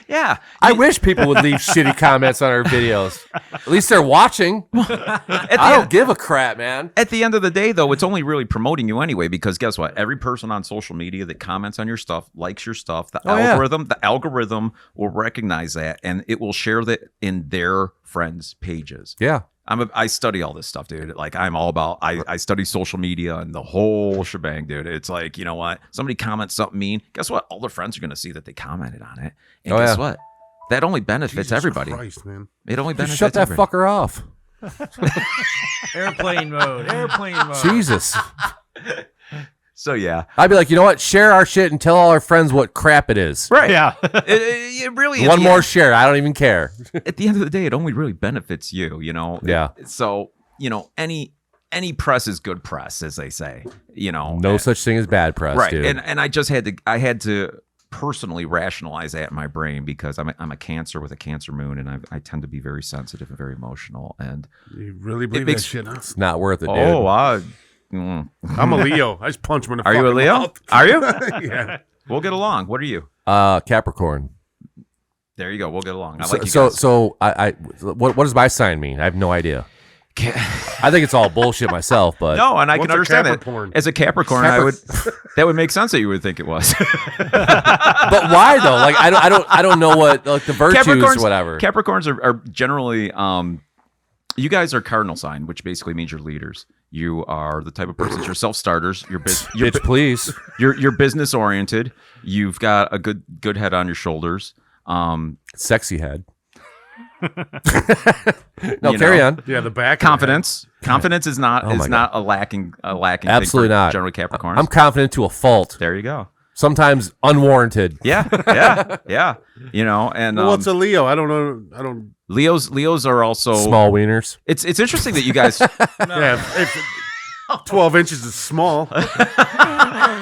Yeah. I wish people would leave shitty comments on our videos. At least they're watching. I don't give a crap, man. At the end of the day, though, it's only really promoting you anyway, because guess what? Every person on social media that comments on your stuff, likes your stuff, the algorithm will recognize that, and it will share that in their friends' pages. Yeah. I study all this stuff, dude. Like, I'm all about, I study social media and the whole shebang, dude. It's like, you know what? Somebody comments something mean. Guess what? All their friends are going to see that they commented on it. And guess what? That only benefits Jesus everybody. Christ, man. It only benefits Shut that everybody. fucker off. Airplane mode. Airplane mode. Jesus. So, yeah. I'd be like, you know what? Share our shit and tell all our friends what crap it is. Right. Yeah. It really One more share. I don't even care. At the end of the day, it only really benefits you, you know? Yeah. So, you know, any press is good press, as they say, you know? No such thing as bad press, Right. dude. And I just had to personally rationalize that in my brain, because I'm a Cancer with a Cancer moon, and I tend to be very sensitive and very emotional. And You really believe makes- that shit, huh? It's not worth it, dude. I'm a Leo. I just punch him in the Are fucking you a Leo? mouth. Are you? Yeah. We'll get along. What are you? Capricorn. There you go. We'll get along. I So, like you so, guys. so what does my sign mean? I have no idea. I think it's all bullshit myself, but No, and I What's can a understand that. Capricorn? As a Capricorn, that would make sense that you would think it was. but why though? Like I don't know what like the virtues Capricorns, whatever. Capricorns are generally, you guys are cardinal sign, which basically means you're leaders. You are the type of person, you're self-starters. You're Bitch, please. you're business oriented. You've got a good head on your shoulders. Sexy head. No, You carry know. on. Yeah, the back. Confidence is not Oh my not a lacking thing Absolutely for not. generally Capricorns. I'm confident to a fault. There you go. Sometimes unwarranted. Yeah. You know, and Well, what's a Leo? I don't know. I don't. Leos are also Small wieners. It's interesting that you guys. Yeah, if 12 inches is small.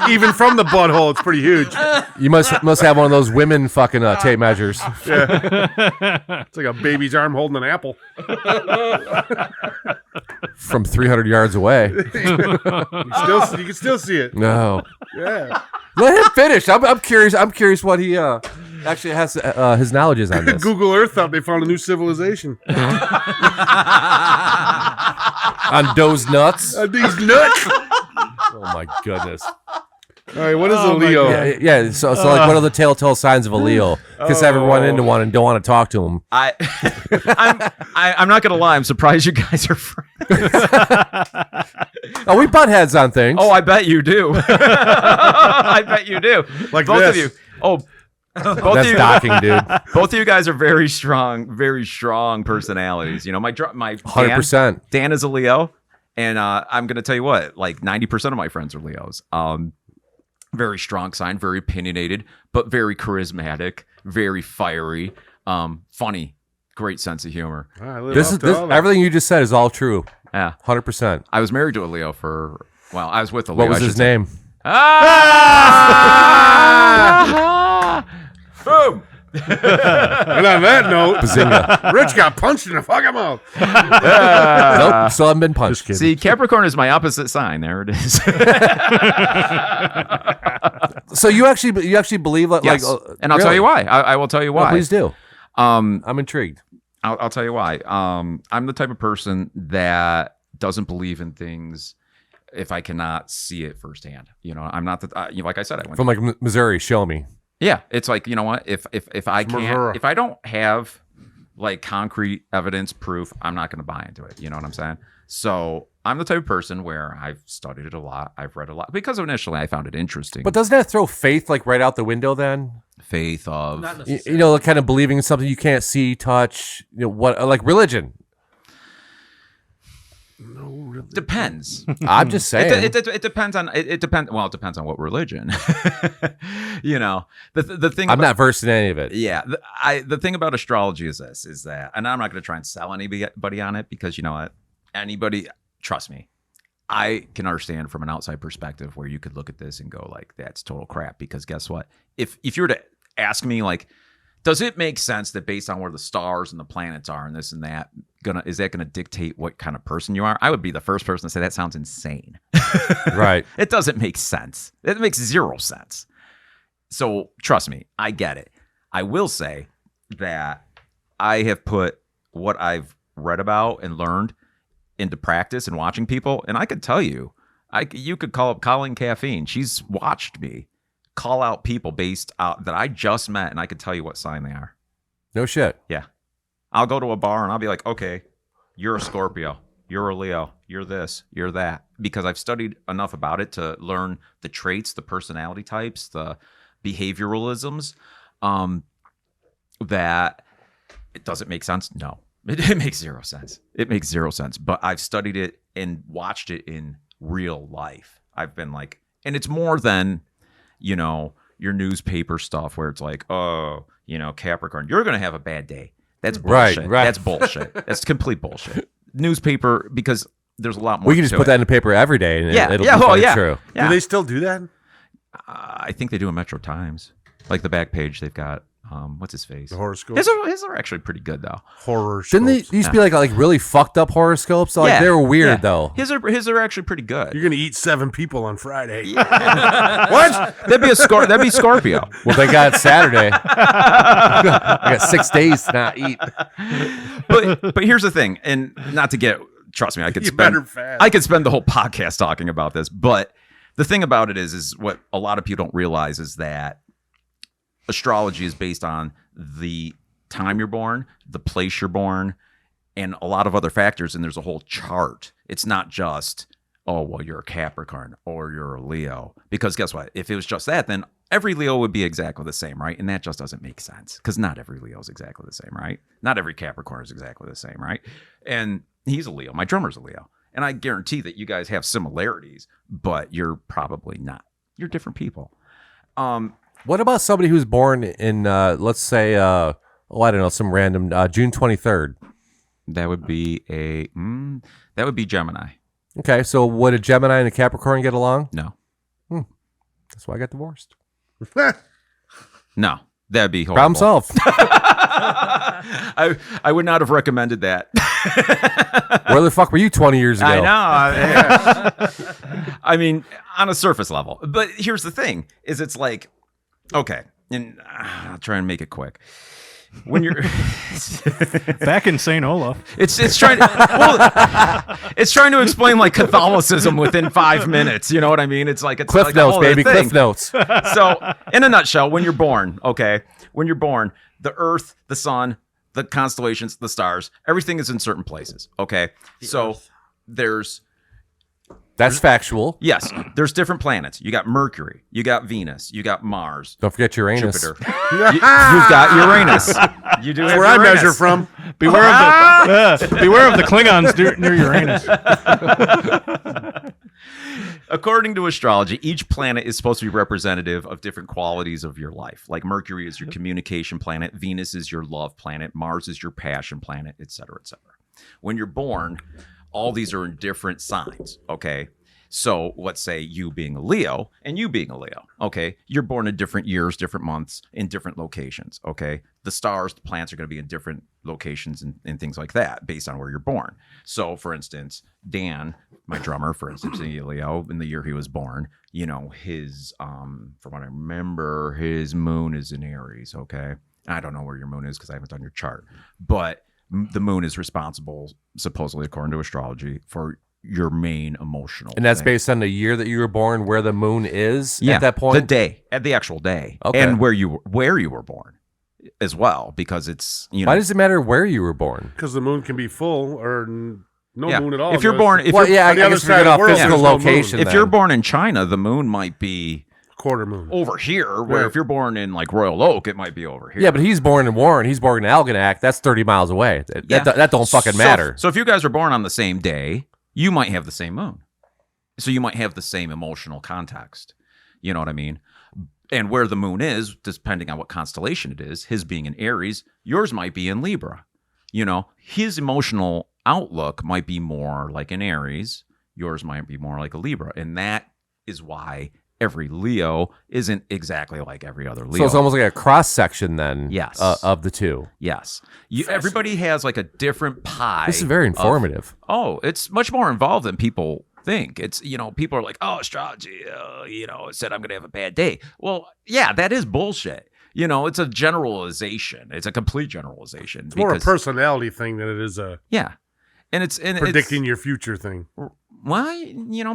Even from the butthole, it's pretty huge. You must have one of those women fucking tape measures. It's like a baby's arm holding an apple. From 300 yards away. You can still see it. No. Yeah. Let him finish. I'm curious. I'm curious what he actually has his knowledge is on this. Google Earth thought they found a new civilization. On Doe's nuts. These nuts. Oh my goodness. All right, what is a Leo? Yeah. So like, what are the telltale signs of a Leo? Kiss everyone into one and don't want to talk to him. I'm not gonna lie. I'm surprised you guys are friends. Oh, we butt heads on things. Oh, I bet you do. I bet you do. Like both this. of you. Oh, both that's of you. docking, dude. Both of you guys are very strong personalities. You know, my 100%. Dan is a Leo, and I'm gonna tell you what. Like 90% of my friends are Leos. Very strong sign, very opinionated, but very charismatic, very fiery, funny, great sense of humor. I live This up is to all that. everything you just said is all true. Yeah, 100%. I was married to a Leo I was with a Leo. What was I his should say. name? Boom. And on that note, Bazinga. Rich got punched in the fucking mouth. Nope. Still haven't been punched. See, Capricorn is my opposite sign. There it is. So you actually believe that? Yes. Like, and I'll tell you why. I will tell you why. Please do. I'm intrigued. I'll tell you why. I'm the type of person that doesn't believe in things if I cannot see it firsthand. You know, I'm not like I said, I went From like Missouri, show me. Yeah, it's like, you know what? If I can't, Missouri. if I don't have like concrete evidence, proof, I'm not going to buy into it. You know what I'm saying? So I'm the type of person where I've studied it a lot, I've read a lot, because initially I found it interesting. But doesn't that throw faith like right out the window then? Faith of Not You know, kind of believing in something you can't see, touch, you know, what, like religion. depends. I'm just saying. It depends on it depends. Well, it depends on what religion. You know, the thing. I'm not versed in any of it. Yeah, the thing about astrology is this: is that, and I'm not going to try and sell anybody on it, because you know what, anybody, trust me, I can understand from an outside perspective where you could look at this and go like, that's total crap. Because guess what? If you were to ask me like, does it make sense that based on where the stars and the planets are and this and that, is that gonna dictate what kind of person you are? I would be the first person to say that sounds insane. Right. It doesn't make sense. It makes zero sense. So trust me, I get it. I will say that I have put what I've read about and learned into practice and watching people, and I could tell you, you could call up Colleen Caffeine. She's watched me call out people based out that I just met, and I could tell you what sign they are. No shit. Yeah. I'll go to a bar and I'll be like, okay, you're a Scorpio, you're a Leo, you're this, you're that. Because I've studied enough about it to learn the traits, the personality types, the behavioralisms, that it doesn't make sense. No, it makes zero sense. It makes zero sense. But I've studied it and watched it in real life. I've been like, and it's more than, you know, your newspaper stuff where it's like, oh, you know, Capricorn, you're going to have a bad day. That's bullshit. Right. That's bullshit. That's complete bullshit. Newspaper, because there's a lot more. We can just to put it. that in the paper every day, and Yeah, it'll yeah, be oh, fucking yeah. true. Yeah. Do they still do that? I think they do in Metro Times. Like the back page, they've got what's his face? The horoscope? His are actually pretty good though. Horror. Didn't they used to be like really fucked up horoscopes? Like they were weird though. His are actually pretty good. You're gonna eat 7 people on Friday. What? That'd be Scorpio. Well, they got Saturday. I got 6 days to not eat. But here's the thing, and not to get, trust me, I could You better spend fast. I could spend the whole podcast talking about this, but the thing about it is what a lot of people don't realize is that astrology is based on the time you're born, the place you're born, and a lot of other factors, and there's a whole chart. It's not just, oh, well, you're a Capricorn or you're a Leo. Because guess what? If it was just that, then every Leo would be exactly the same, right? And that just doesn't make sense, because not every Leo is exactly the same, right? Not every Capricorn is exactly the same, right? And he's a Leo. My drummer's a Leo. And I guarantee that you guys have similarities, but you're probably not. You're different people. What about somebody who's born in, let's say, I don't know, some random June 23rd? That would be that would be Gemini. Okay, so would a Gemini and a Capricorn get along? No. That's why I got divorced. No. That'd be horrible. Problem solved. I would not have recommended that. Where the fuck were you 20 years ago? I know. I mean, on a surface level. But here's the thing, is it's like, okay, and I'll try and make it quick. When you're Back in St. Olaf. it's trying to explain like Catholicism within 5 minutes. You know what I mean? It's like it's Cliff like a notes, whole other baby. thing. Cliff notes. So, in a nutshell, when you're born, the Earth, the sun, the constellations, the stars, everything is in certain places. Okay, That's factual. Yes, there's different planets. You got Mercury, you got Venus, you got Mars, Don't forget Uranus. Jupiter. You've got Uranus. You do have Where I Uranus. measure from. Beware of the Klingons near Uranus. According to astrology, each planet is supposed to be representative of different qualities of your life. Like Mercury is your communication planet, Venus is your love planet, Mars is your passion planet, etc., etc. When you're born, all these are in different signs, okay? So let's say you being a Leo and you being a Leo, okay? You're born in different years, different months, in different locations, okay? The stars, the planets are going to be in different locations and things like that based on where you're born. So, for instance, Dan, my drummer, for instance, a Leo, in the year he was born, you know, his, from what I remember, his moon is in Aries, okay? I don't know where your moon is because I haven't done your chart, but the moon is responsible, supposedly according to astrology, for your main emotional. And that's thing. based on the year that you were born, where the moon is at that point? The day, at the actual day. Okay. And where you were born as well, because it's, Why does it matter where you were born? Because the moon can be full or no Yeah. moon at all. If you're Just born, if Well, you're yeah, I on the guess other we're side getting of the off world, physical there's no moon. location. if then. you're born in China, the moon might be quarter moon. over here, where Right. if you're born in like Royal Oak, it might be over here. Yeah, but he's born in Warren. He's born in Algonac. That's 30 miles away. That don't fucking matter. So if you guys are born on the same day, you might have the same moon. So you might have the same emotional context. You know what I mean? And where the moon is, depending on what constellation it is, his being in Aries, yours might be in Libra. His emotional outlook might be more like an Aries. Yours might be more like a Libra. And that is why every Leo isn't exactly like every other Leo. So it's almost like a cross section then. Yes. Of the two. Yes. Everybody has like a different pie. This is very informative. It's much more involved than people think. It's, people are like, oh, astrology, it said I'm going to have a bad day. Well, yeah, that is bullshit. It's a generalization. It's a complete generalization. It's more a personality thing than it is a Yeah. And it's predicting your future thing. Well,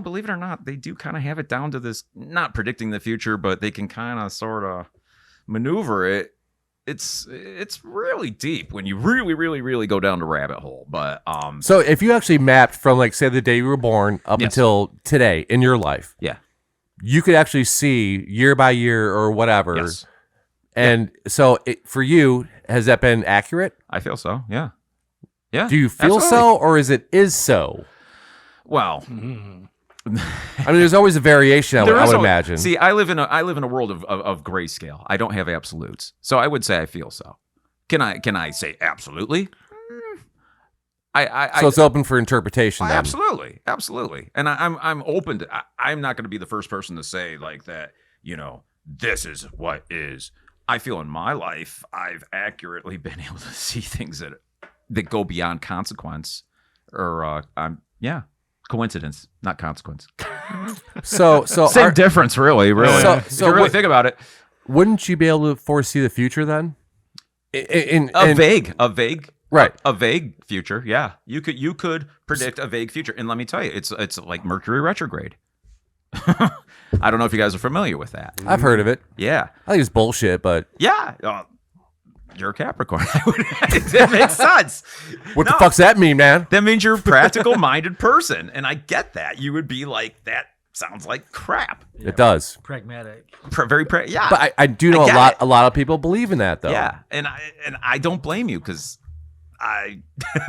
believe it or not, they do kind of have it down to this, not predicting the future, but they can kind of sort of maneuver it. It's really deep when you really, really, really go down the rabbit hole. But So if you actually mapped from, like, say, the day you were born up Yes. until today in your life, yeah. you could actually see year by year or whatever. Yes. And so for you, has that been accurate? I feel so. Yeah. Yeah. Do you feel absolutely. so, or is so? Well, I mean, there's always a variation. I There would is always- imagine. See, I live in a world of grayscale. I don't have absolutes, so I would say I feel so. Can I say absolutely? So it's open for interpretation. Then. Absolutely. And I'm open to. I'm not going to be the first person to say like that. This is what is. I feel in my life I've accurately been able to see things that go beyond consequence, or coincidence, not consequence. So Same difference, really. So If you really think about it. Wouldn't you be able to foresee the future then? A vague right. A vague future. Yeah, you could predict a vague future, and let me tell you, it's like Mercury retrograde. I don't know if you guys are familiar with that. I've heard of it. Yeah, I think it's bullshit, but yeah. You're a Capricorn. That makes sense. what the fuck's that mean, man? That means you're a practical-minded person, and I get that. You would be like, that sounds like crap. It does. Pragmatic. Yeah, But I do know get it. a lot of people believe in that though. Yeah, and I don't blame you because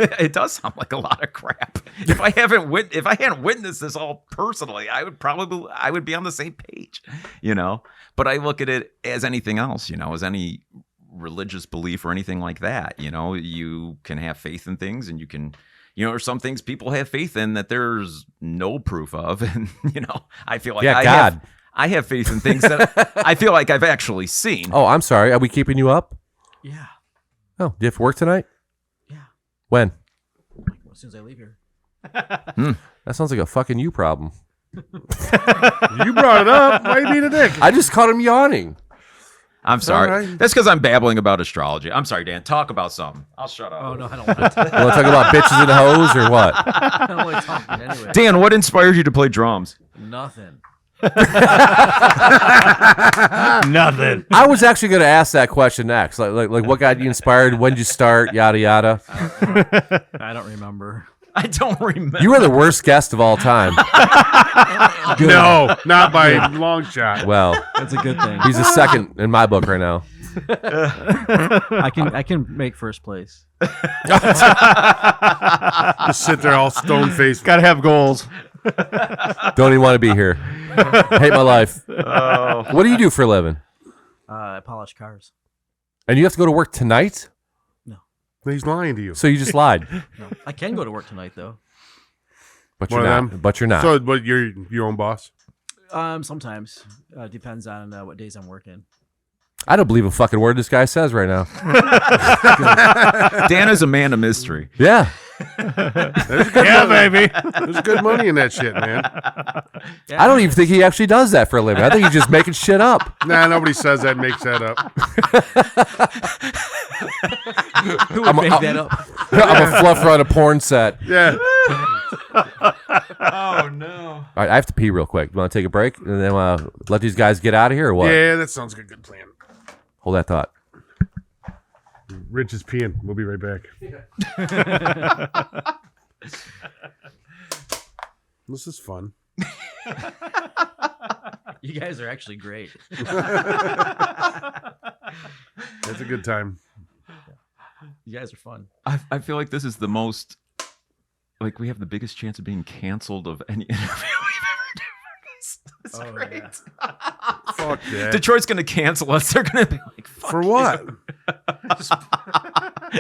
it does sound like a lot of crap. If I hadn't witnessed this all personally, I would be on the same page, But I look at it as anything else, as any religious belief or anything like that. You can have faith in things, and you can. Or some things people have faith in that there's no proof of, and I feel like I have faith in things that I feel like I've actually seen. Oh, I'm sorry. Are we keeping you up? Yeah. Oh, do you have to work tonight? Yeah. When? As soon as I leave here. That sounds like a fucking you problem. You brought it up. Why you being a dick? I just caught him yawning. I'm sorry. right. That's because I'm babbling about astrology. I'm sorry, Dan. Talk about something. I'll shut up. Oh no, I don't want to. You want to talk about bitches and hoes or what? I don't like talking anyway. Dan, what inspired you to play drums? Nothing. Nothing. I was actually going to ask that question next. Like what got you inspired? When did you start? Yada yada. I don't remember. I don't remember. You are the worst guest of all time. No, not by a long shot. Well, That's a good thing. he's the second in my book right now. I can make first place. Just sit there all stone faced. Got to have goals. Don't even want to be here. Hate my life. What do you do for a living? I polish cars. And you have to go to work tonight? He's lying to you. So you just lied. No, I can go to work tonight though. But One you're of not. them? But you're not. So, but you're your own boss. Sometimes depends on what days I'm working. I don't believe a fucking word this guy says right now. Dan is a man of mystery. Yeah. Yeah, baby. There's good money in that shit, man. I don't even think he actually does that for a living. I think he's just making shit up. Nah, nobody says that, makes that up. Who would make that up? I'm a fluffer on a porn set. Yeah. Oh no. All right, I have to pee real quick. You want to take a break and then let these guys get out of here or what? Yeah, that sounds like a good plan. Hold that thought. Rich is peeing. We'll be right back. This is fun. You guys are actually great. It's a good time. You guys are fun. I feel like this is the most, like, we have the biggest chance of being canceled of any interview we've ever done. It's great. Yeah. Fuck that. Detroit's going to cancel us. They're going to be like, fuck For what?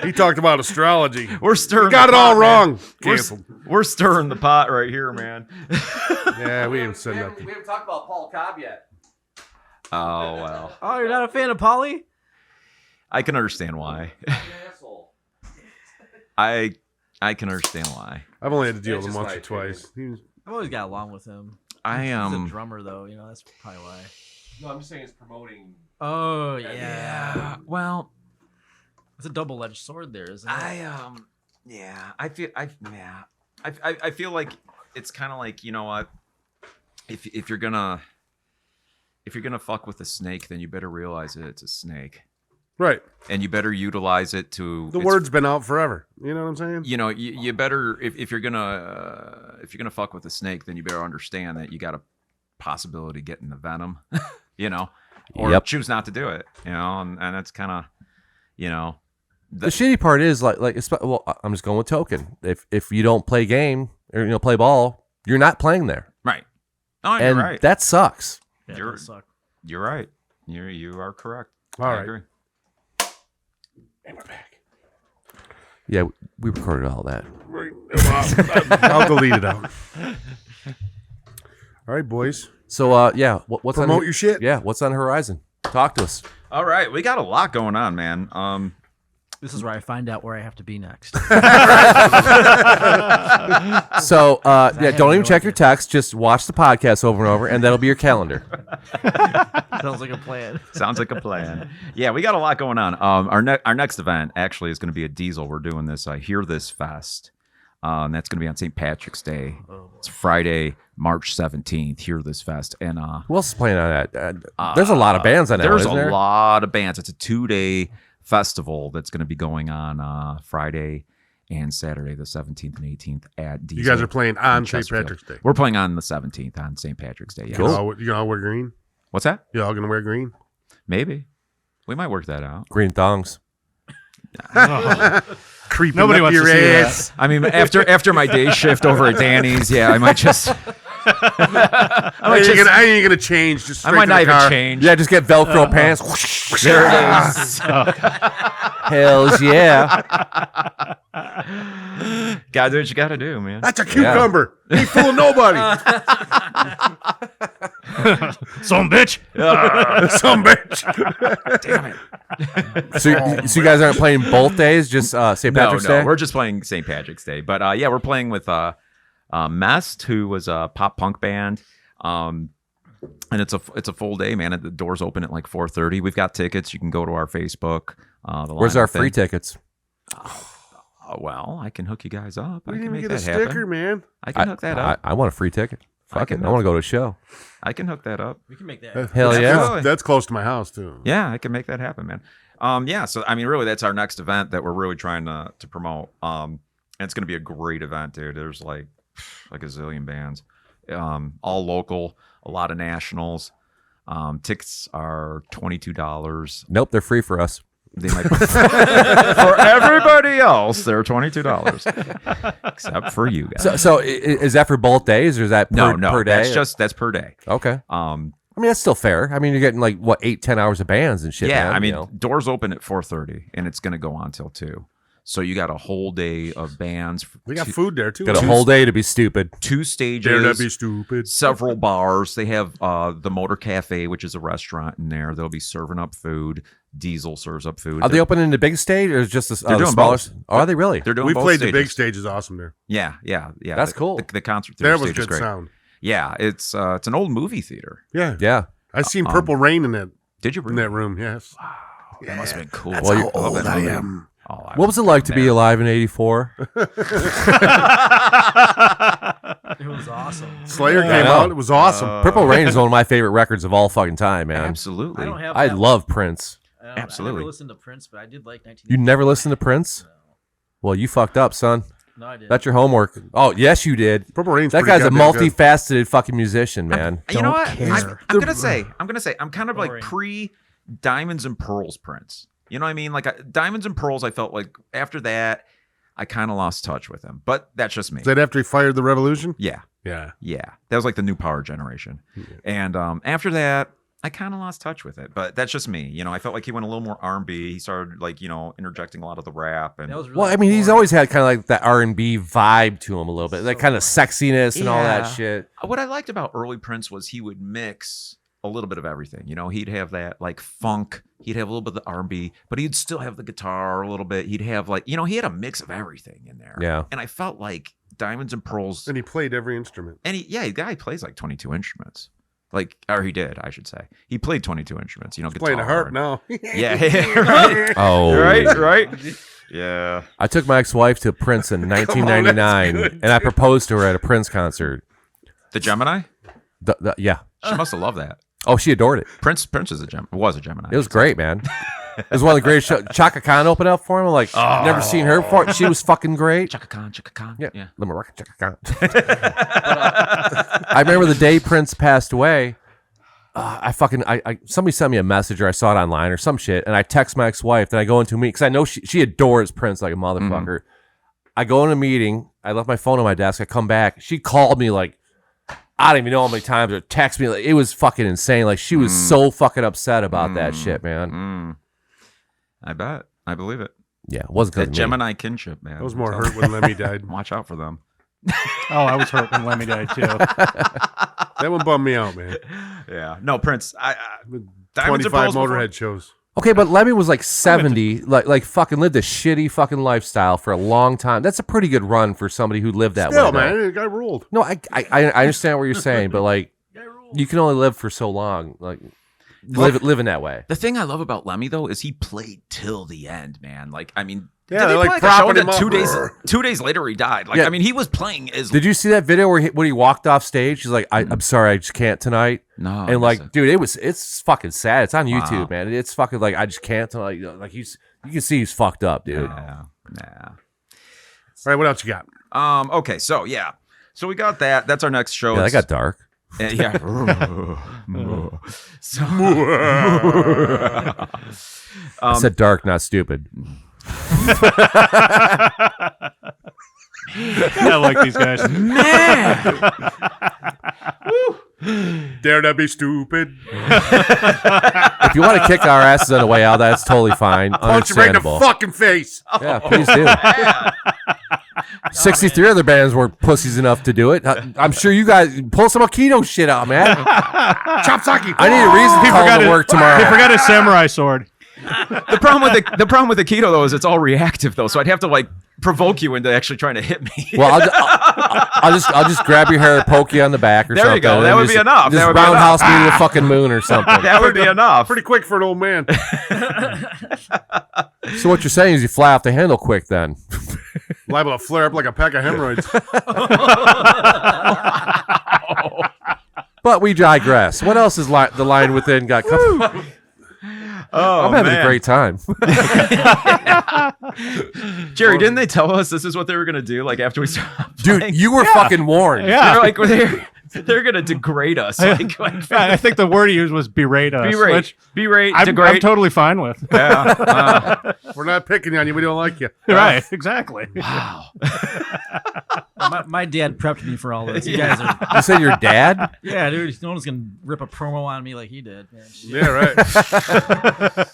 He talked about astrology. We're stirring. You got the it all pot, man. wrong. We're, Canceled. we're stirring the pot right here, man. Yeah, we haven't said nothing. haven't talked about Paul Cobb yet. Oh, well. Oh, you're not a fan of Polly? I can understand why. I can understand why. I've only had to deal with That's him just once or my twice. He was, I've always got along with him. I He's a am. drummer, though. You know, that's probably why. No, I'm just saying it's promoting. Oh, yeah. Well, It's a double-edged sword there, isn't it? I feel like it's kind of like, you know what? If you're gonna fuck with a snake, then you better realize that it's a snake, right. and you better utilize it to. The word's been out forever. You know what I'm saying? You know, you better if you're gonna fuck with a snake, then you better understand that you got a possibility of getting the venom, you know, or choose not to do it, you know, and that's kind of, you know, The shitty part is well, I'm just going with token. If you don't play game or play ball, you're not playing there, right. Oh, and you're right. that sucks. Yeah, it You're- does suck. You're right. You are correct. All I right. agree. And we're back. Yeah, we recorded all that. I'll delete it out. All right, boys. So yeah, what's Promote on your shit. Yeah, what's on the horizon? Talk to us. All right, we got a lot going on, man. This is where I find out where I have to be next. So yeah, have don't even no check idea. your text. Just watch the podcast over and over, and that'll be your calendar. Sounds like a plan. Sounds like a plan. Yeah, we got a lot going on. Our next event actually is going to be a Diesel. We're doing this Hear This Fest. That's going to be on St. Patrick's Day. It's Friday, March 17th. Hear This Fest, and Who else is playing on that? There's a lot of bands on that. there's isn't a there? lot of bands. It's a 2-day festival that's going to be going on Friday and Saturday, the 17th and 18th at Diesel. You guys are playing on in St. Chesterfield. Patrick's Day. We're playing on the 17th on St. Patrick's Day. Yes. You gonna all wear green? What's that? You all gonna wear green? Maybe. We might work that out. Green thongs. Creeping Nobody up wants your to see ass. I mean, after my day shift over at Danny's, yeah, I might just. I ain't gonna change. Just I straight might to not the even car. change. Yeah, just get Velcro pants. There it is. Hells yeah. Gotta do what you gotta do, man. That's a cucumber. Ain't fooling nobody. Some bitch. Some bitch. Damn it. So you guys aren't playing both days, just St. Patrick's No, Day? we're just playing St. Patrick's Day. But yeah, we're playing with Mest, who was a pop punk band. And it's a full day, man. The doors open at like 4:30. We've got tickets. You can go to our Facebook. Where's lineup our free thing. tickets? Well, I can hook you guys up. We I didn't can even make get a that sticker, happen. man. I can hook that up. I want a free ticket. Fuck can it. I want to go to a show. I can hook that up. We can make that. Hell yeah. That's close to my house too. Yeah, I can make that happen, man. Yeah, so I mean, really, that's our next event that we're really trying to promote. And it's going to be a great event, dude. There's like a zillion bands, all local, a lot of nationals. Tickets are $22. Nope, they're free for us. They might for everybody else, they're $22, except for you guys. So is that for both days, or is that per, no, per day? that's per day. Okay. I Um, mean, that's still fair. I mean, you're getting like, what, 8-10 hours of bands and shit. yeah, man, I mean, you know? doors open at 4:30, and it's going to go on till 2. So you got a whole day of bands. We got food there too. Got a whole day to be stupid. 2 Dare stages. that be stupid. Several bars. They have the Motor Cafe, which is a restaurant in there. They'll be serving up food. Diesel serves up food. Are they opening the big stage or is just the doing smaller? both. Oh, are they really? They're doing We both played stages. the big stage. Is awesome there. Yeah. That's cool. The concert There theater was stage is good great. sound. Yeah, it's an old movie theater. Yeah. Yeah. I seen Purple Rain in that Did you? room. Yes. That must have been cool. Well, How old I am. Oh, What was it like to be alive in '84? It was awesome. Slayer I came know. out. It was awesome. Purple Rain is one of my favorite records of all fucking time, man. Absolutely. I don't have. I that love Prince. one. I absolutely. never listened to Prince, but I did like 19. You never listened to Prince? Well, you fucked up, son. No, I did. That's your homework. Oh, yes, you did. Purple Rain's That pretty guy's a goddamn good. multifaceted fucking musician, man. You know Don't what? care. I'm gonna say I'm kind of like Boring. pre Diamonds and Pearls Prince. You know what I mean? Like Diamonds and Pearls, I felt like after that, I kind of lost touch with him. But that's just me. Is that after he fired the Revolution? Yeah, Yeah. that was like the new power generation. And after that, I kind of lost touch with it. But that's just me. You know, I felt like he went a little more R&B. He started like interjecting a lot of the rap and. That was really Well, I mean, he's boring. always had kind of like that R&B vibe to him a little bit, that kind of sexiness and all that Yeah. shit. What I liked about early Prince was he would mix a little bit of everything. You know, he'd have that like funk, he'd have a little bit of the R&B, but he'd still have the guitar a little bit. He'd have like, you know, he had a mix of everything in there. Yeah. And I felt like Diamonds and Pearls, And he played every instrument. and the guy plays like 22 instruments. Like, or he did, I should say. He played 22 instruments, you know, guitar. Playing a harp and- now. Yeah, right. Oh. right. Yeah. I took my ex-wife to Prince in 1999, and I proposed to her at a Prince concert. The Gemini? Yeah. She must have loved that. Oh, she adored it. Prince is a Gemini. Was a Gemini. It was great, man. It was one of the greatest shows. Chaka Khan opened up for him. Like, never seen her before. She was fucking great. Chaka Khan. Yeah. Yeah. Let me rock it, Chaka Khan. I remember the day Prince passed away. Somebody sent me a message or I saw it online or some shit, and I text my ex-wife. Then I go into a meeting because I know she adores Prince like a motherfucker. I go in a meeting. I left my phone on my desk. I come back. She called me like, I don't even know how many times, or text me. Like, it was fucking insane. Like, she was so fucking upset about that shit, man. I bet. I believe it. Yeah, it wasn't That because Gemini kinship, man. I was more hurt when Lemmy died. Watch out for them. Oh, I was hurt when Lemmy died too. That one bummed me out, man. Yeah. No, Prince. Diamonds and 25 Pearls before- Motorhead shows. Okay, but Lemmy was like 70, like fucking lived a shitty fucking lifestyle for a long time. That's a pretty good run for somebody who lived that Still, way. man, though. the guy ruled. No, I understand what you're saying, but like, you can only live for so long. Like, living that way. The thing I love about Lemmy though is he played till the end, man. Like, I mean, Yeah, did they're, they like, play a show propping that him up. 2 days later he died? Like, Yeah. I mean, he was playing as Did you see that video where when he walked off stage? He's like, I'm sorry, I just can't tonight. no, And like, dude, it's fucking sad. It's on YouTube, Wow. man. It's fucking like, I just can't tonight. Like you can see he's fucked up, dude. yeah. All right, what else you got? Okay, so yeah, so we got that. That's our next show. Yeah, that It's- got dark. yeah. I said dark, not stupid. I like these guys. Dare that be stupid? If you want to kick our asses on the way out, that's totally fine. Punch him right in the Understandable. fucking face. Yeah, please do. 63 other bands weren't pussies enough to do it. I'm sure you guys pull some Aikido shit out, man. Chop Saki. I need a reason to call to work tomorrow. He forgot his samurai sword. The problem with the keto though is it's all reactive though, so I'd have to like provoke you into actually trying to hit me. Well, I'll just grab your hair, poke you on the back, or There you something. go. and That then would be enough. Just That would be roundhouse me to the fucking moon or something. that would be enough. Pretty quick for an old man. So what you're saying is you fly off the handle quick, then? Liable to flare up like a pack of hemorrhoids. But we digress. What else is the line within got covered? Oh, I'm having man. a great time. Jerry, didn't they tell us this is what they were gonna do? Like after we stopped Dude, playing? you were fucking warned. Yeah. they're gonna degrade us. Like I think the word he used was berate us. which berate, I'm degrade. totally fine with. We're not picking on you. We don't like you. Right, exactly. Wow. My dad prepped me for all this. You guys are, You said your dad? yeah, dude. No one's gonna rip a promo on me like he did. Man. Yeah, right.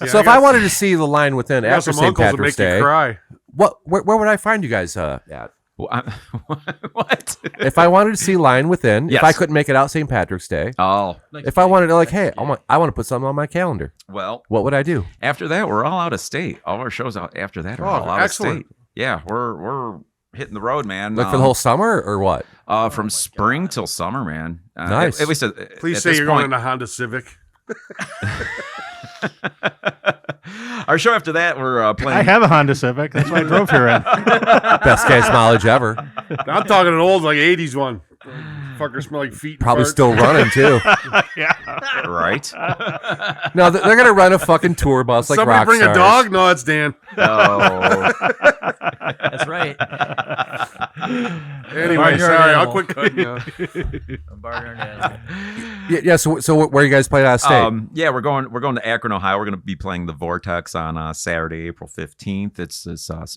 So if I wanted to see the line within got after some St. uncles that Patrick's make you Day, cry. where would I find you guys at? What? If I wanted to see Line Within, if Yes. I couldn't make it out St. Patrick's Day, Oh, if I wanted to hey, I want to put something on my calendar, well, what would I do? after that, we're all out of state. All our shows out after that are Oh, all out excellent. of state. Yeah, we're hitting the road, man. For the whole summer or what? from spring till summer, man. Nice. At least Please at say this you're point. going in a Honda Civic. Our show after that, we're playing. I have a Honda Civic. That's why I drove here in. Best gas mileage ever. I'm talking an old, like 80s one. Fucker smell like feet. and Probably farts. still running too. right. No, they're gonna run a fucking tour bus like Somebody rock bring stars. a dog? No, it's Dan. Oh, That's right. Anyway, Barnyard sorry, I'll animal. quit cutting you. A barnyard animal. Yeah. So where you guys playing out of state? yeah, we're going to Akron, Ohio. We're going to be playing the Vortex on Saturday, April 15th. It's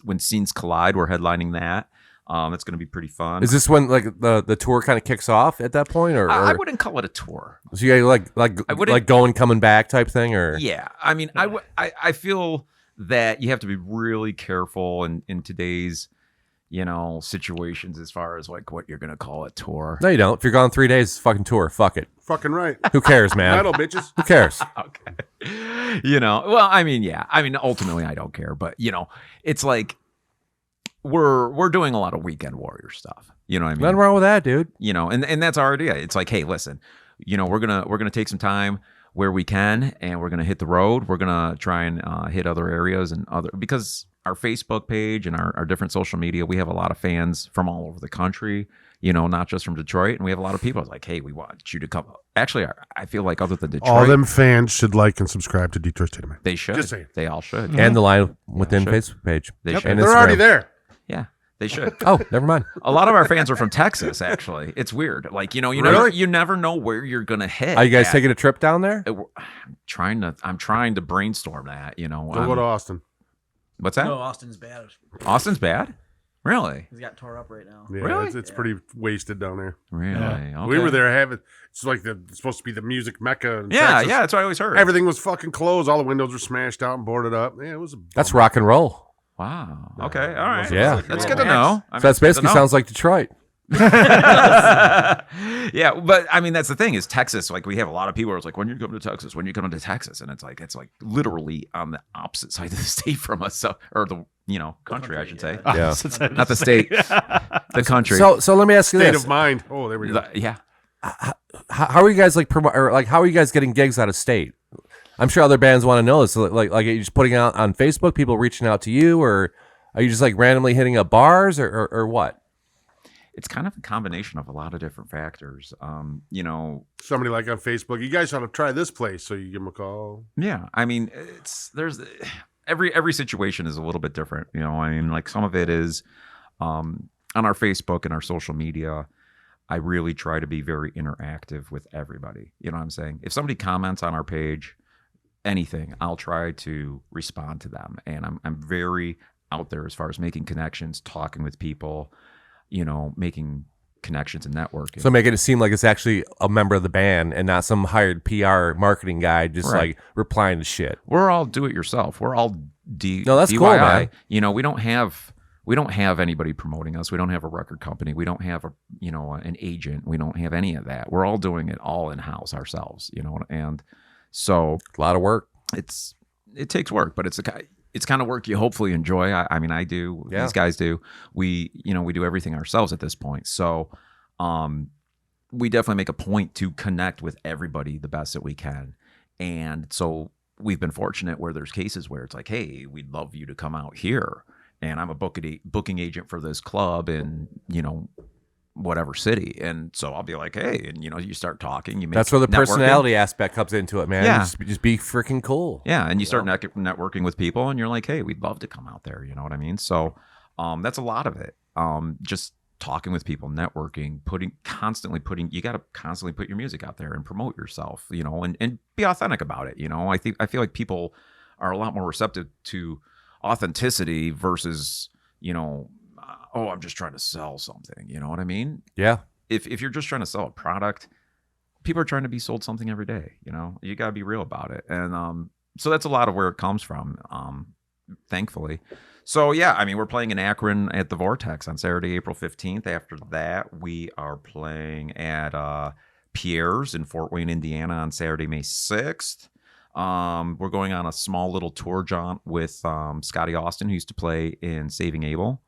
when Scenes Collide. We're headlining that. It's going to be pretty fun. Is this when the tour kind of kicks off at that point, or I wouldn't call it a tour. so you guys I wouldn't- like going coming back type thing, or Yeah, I mean, I feel that you have to be really careful in today's situations as far as like what you're going to call a tour. No, you don't. If you're gone 3 days, it's a fucking tour. Fuck it. Fucking right. Who cares, man? Metal, bitches. Who cares? Okay. Well, I mean, yeah. I mean, ultimately, I don't care, but it's like we're doing a lot of weekend warrior stuff. You know what I mean? Nothing wrong with that, dude. And that's our idea. It's like, hey, listen, we're gonna take some time where we can, and we're gonna hit the road. We're gonna try and hit other areas and because our Facebook page and our different social media, we have a lot of fans from all over the country. Not just from Detroit, and we have a lot of people. It's like, hey, we want you to come. Actually, I feel like other than Detroit, All them fans should like and subscribe to Detroit State of Mind. they should. Just saying. They all should. And the Line Within sure. Facebook page. They Yep, should. And they're already Instagram. there. Yeah, they should. Oh, never mind. A lot of our fans are from Texas. Actually, it's weird. Like Really? you never know where you're gonna hit. Are you guys at. taking a trip down there? I'm trying to brainstorm that. We'll go to Austin. What's that? No, Austin's bad. Austin's bad. Really? He's got tore up right now. Yeah, Really? it's pretty wasted down there. Really? Okay. We were there it's like it's supposed to be the music mecca. In Yeah, Texas. yeah. That's what I always heard. Everything was fucking closed. All the windows were smashed out and boarded up. Yeah, it was. That's rock and roll. Wow. Okay. All right. Yeah. That's good to know. So that's basically sounds like Detroit. Yeah, but I mean that's the thing is Texas. Like we have a lot of people who are like, when you come to Texas, when you come to Texas, and it's like literally on the opposite side of the state from us, or the country, I should say, Yeah. not the state, the country. So let me ask you State this: of mind. Oh, there we go. Yeah. how are you guys how are you guys getting gigs out of state? I'm sure other bands want to know this. Like are you just putting out on Facebook, people reaching out to you, or are you just like randomly hitting up bars, or what? It's kind of a combination of a lot of different factors. Somebody like on Facebook, you guys ought to try this place. So you give them a call. Yeah, I mean, there's every situation is a little bit different. I mean, like some of it is on our Facebook and our social media. I really try to be very interactive with everybody. You know what I'm saying? If somebody comments on our page, anything, I'll try to respond to them, and I'm very out there as far as making connections, talking with people. Making connections and networking. So making it seem like it's actually a member of the band and not some hired PR marketing guy just Right. like replying to shit. We're all do it yourself. We're all No, that's DIY. cool, man. We don't have anybody promoting us. We don't have a record company. We don't have an agent. We don't have any of that. We're all doing it all in house ourselves. And so A lot of work. it takes work, but it's kind of work you hopefully enjoy. I mean, I do. Yeah. These guys do. We do everything ourselves at this point. So, we definitely make a point to connect with everybody the best that we can. And so we've been fortunate where there's cases where it's like, hey, we'd love you to come out here, and I'm a booking agent for this club in whatever city, and so I'll be like, hey, and you start talking. You make That's where the networking. personality aspect comes into it, man. Yeah. Just be freaking cool. Yeah, and you start networking with people, and you're like, hey, we'd love to come out there. You know what I mean? So that's a lot of it. Just talking with people, networking, you got to constantly put your music out there and promote yourself, and be authentic about it. I feel like people are a lot more receptive to authenticity versus, oh, I'm just trying to sell something. You know what I mean? Yeah. If you're just trying to sell a product, people are trying to be sold something every day. You got to be real about it. And so that's a lot of where it comes from. thankfully. So yeah, I mean, we're playing in Akron at the Vortex on Saturday, April 15th. After that, we are playing at Pierre's in Fort Wayne, Indiana on Saturday, May 6th. We're going on a small little tour jaunt with Scotty Austin, who used to play in Saving Abel.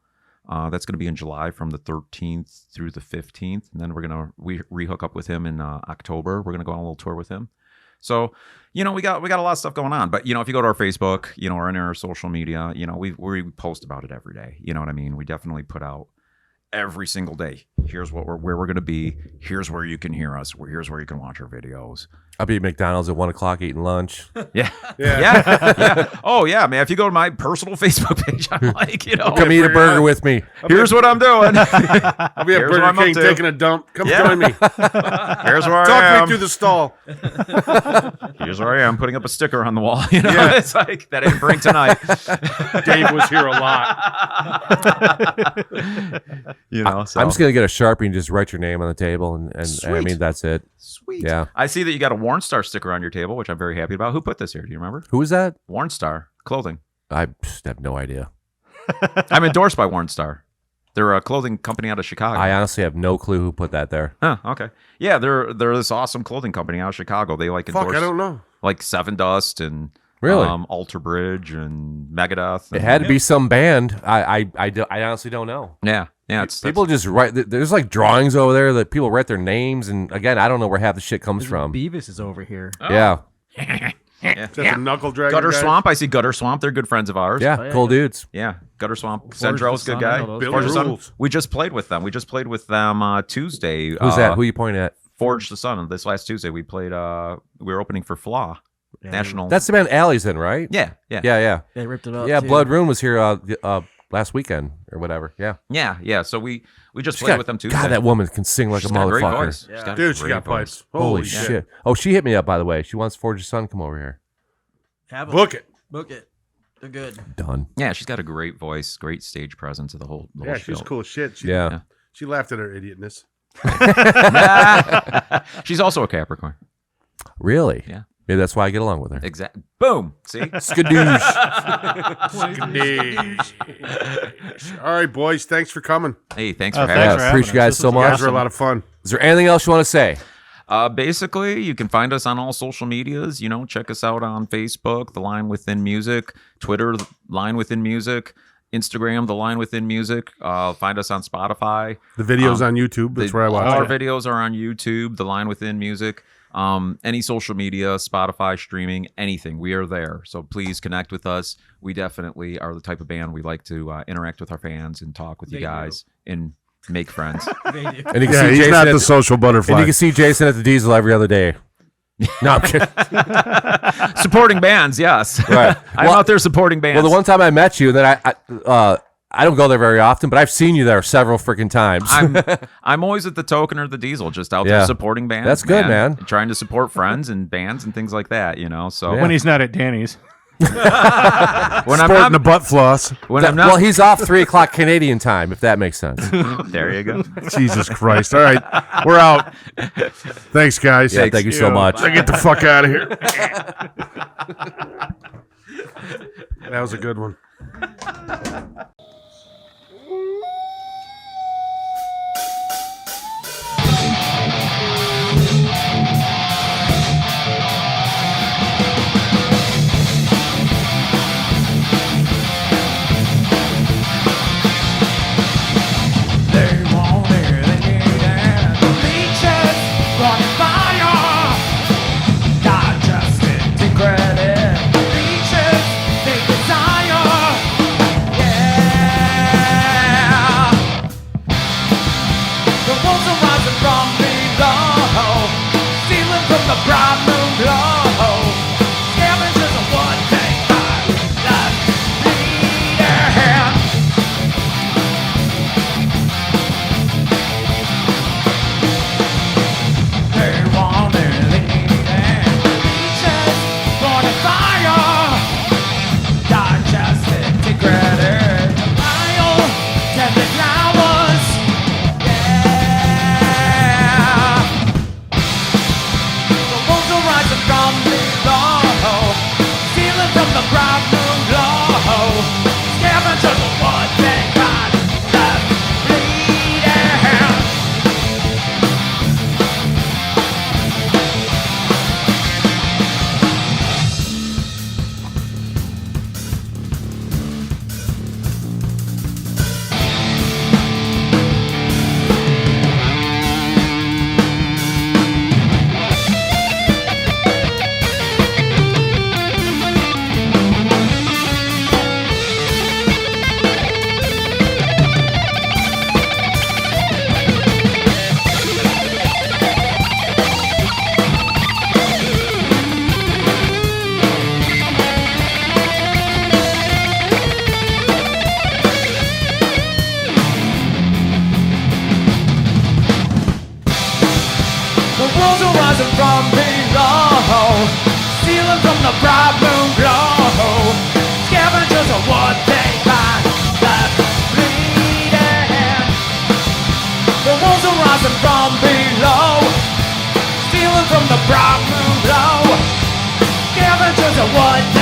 That's going to be in July from the 13th through the 15th. And then we're going to re-hook up with him in October. We're going to go on a little tour with him. So, we got a lot of stuff going on. But, if you go to our Facebook, or in our social media, we post about it every day. You know what I mean? We definitely put out every single day. Here's where we're going to be. Here's where you can hear us. Here's where you can watch our videos. I'll be at McDonald's at 1 o'clock eating lunch. Yeah. Yeah. Oh, yeah, man. If you go to my personal Facebook page, I'm like, Come eat a burger with me. Here's what I'm doing. I'll be at Here's what Burger I'm up King to. taking a dump. Come join me. Here's where I Talk am. me through the stall. Here's where I am, putting up a sticker on the wall. Yeah. It's like, that didn't bring tonight. Dave was here a lot. So. I'm just going to get a Sharpie and just write your name on the table. And I Sweet. mean, that's it. Sweet. Yeah. I see that you got a Warn Star sticker on your table, which I'm very happy about. Who put this here? Do you remember? Who is that? Warn Star clothing. I have no idea. I'm endorsed by Warn Star. They're a clothing company out of Chicago. I honestly have no clue who put that there. Oh, okay. Yeah, they're this awesome clothing company out of Chicago. They Fuck, endorse I don't know. like Seven Dust and Really? Alter Bridge and Megadeth. It And, had to be some band. I honestly don't know. yeah. It's People just write. There's like drawings over there that people write their names, and again, I don't know where half the shit comes from. Beavis is over here. Yeah, Is that the knuckle dragger Gutter guy? Swamp. I see Gutter Swamp. They're good friends of ours. yeah, yeah, cool yeah. dudes. Yeah, Gutter Swamp. Forge Centro's the good Sun, I guy. know those Billy Forge the Sun. rules. We just played with them. We just played with them Tuesday. Who's that? Who you pointing at? Forge the Sun. This last Tuesday, we played. We were opening for Flaw National. That's the band Alley's in, right? yeah. Yeah. They ripped it up. Yeah, too. Blood Rune was here last weekend or whatever. Yeah. So we just She played got- with them Tuesday. God, that woman can sing like She's a got a great motherfucker. voice. She's got a Dude, she great got voice. pipes. Holy shit. Oh, she hit me up, by the way. She wants Forge the Sun come over here. Have 'em. Book it. Book it. They're good. Done. Yeah, she's got a great voice, great stage presence of the whole. Yeah, she's cool as shit. Yeah. She laughed at her idiotness. She's also a Capricorn. Really? Yeah. Maybe that's why I get along with her. Exact. Boom. See. Skadoosh. All right, boys. Thanks for coming. Hey, thanks for Thanks having for us. having Appreciate you guys us. so You guys much. were a lot of fun. Is there anything else you want to say? Basically, you can find us on all social medias. Check us out on Facebook, The Line Within Music, Twitter, The Line Within Music, Instagram, The Line Within Music. Find us on Spotify. The video's on YouTube. That's where I watch All our it. videos are on YouTube, The Line Within Music. Any social media, Spotify, streaming, anything, we are there. So please connect with us. We definitely are the type of band we like to interact with our fans and talk with you guys and make friends. They do. And you can Yeah, see he's Jason not at the social butterfly. and you can see Jason at the Diesel every other day. No, I'm kidding. Supporting bands, yes. Right. I'm Well- out there supporting bands. Well, the one time I met you, then I don't go there very often, but I've seen you there several freaking times. I'm always at the Token or the Diesel, just out Yeah. there supporting bands. That's good, man. Trying to support friends and bands and things like that, So Yeah. When he's not at Danny's. when I'm Sporting the not, butt floss. when I'm not, well, he's off 3:00 Canadian time, if that makes sense. there you go. Jesus Christ. All right. We're out. Thanks, guys. Yeah, thank you so much. I get the fuck out of here. That was a good one. They want it, they need it. Leeches running fire, digested leeches they desire. Yeah, the wolves are rising from below, stealing from the bright moon glow. Scavengers of what they find, left bleeding. They want it, they need it. Leeches born in fire, digested, degraded, vile, deadly flowers. Yeah. stealing from the bright moon glow. Scavengers of what they find left bleeding. The wolves are rising from below, stealing from the bright moon glow. Scavengers of what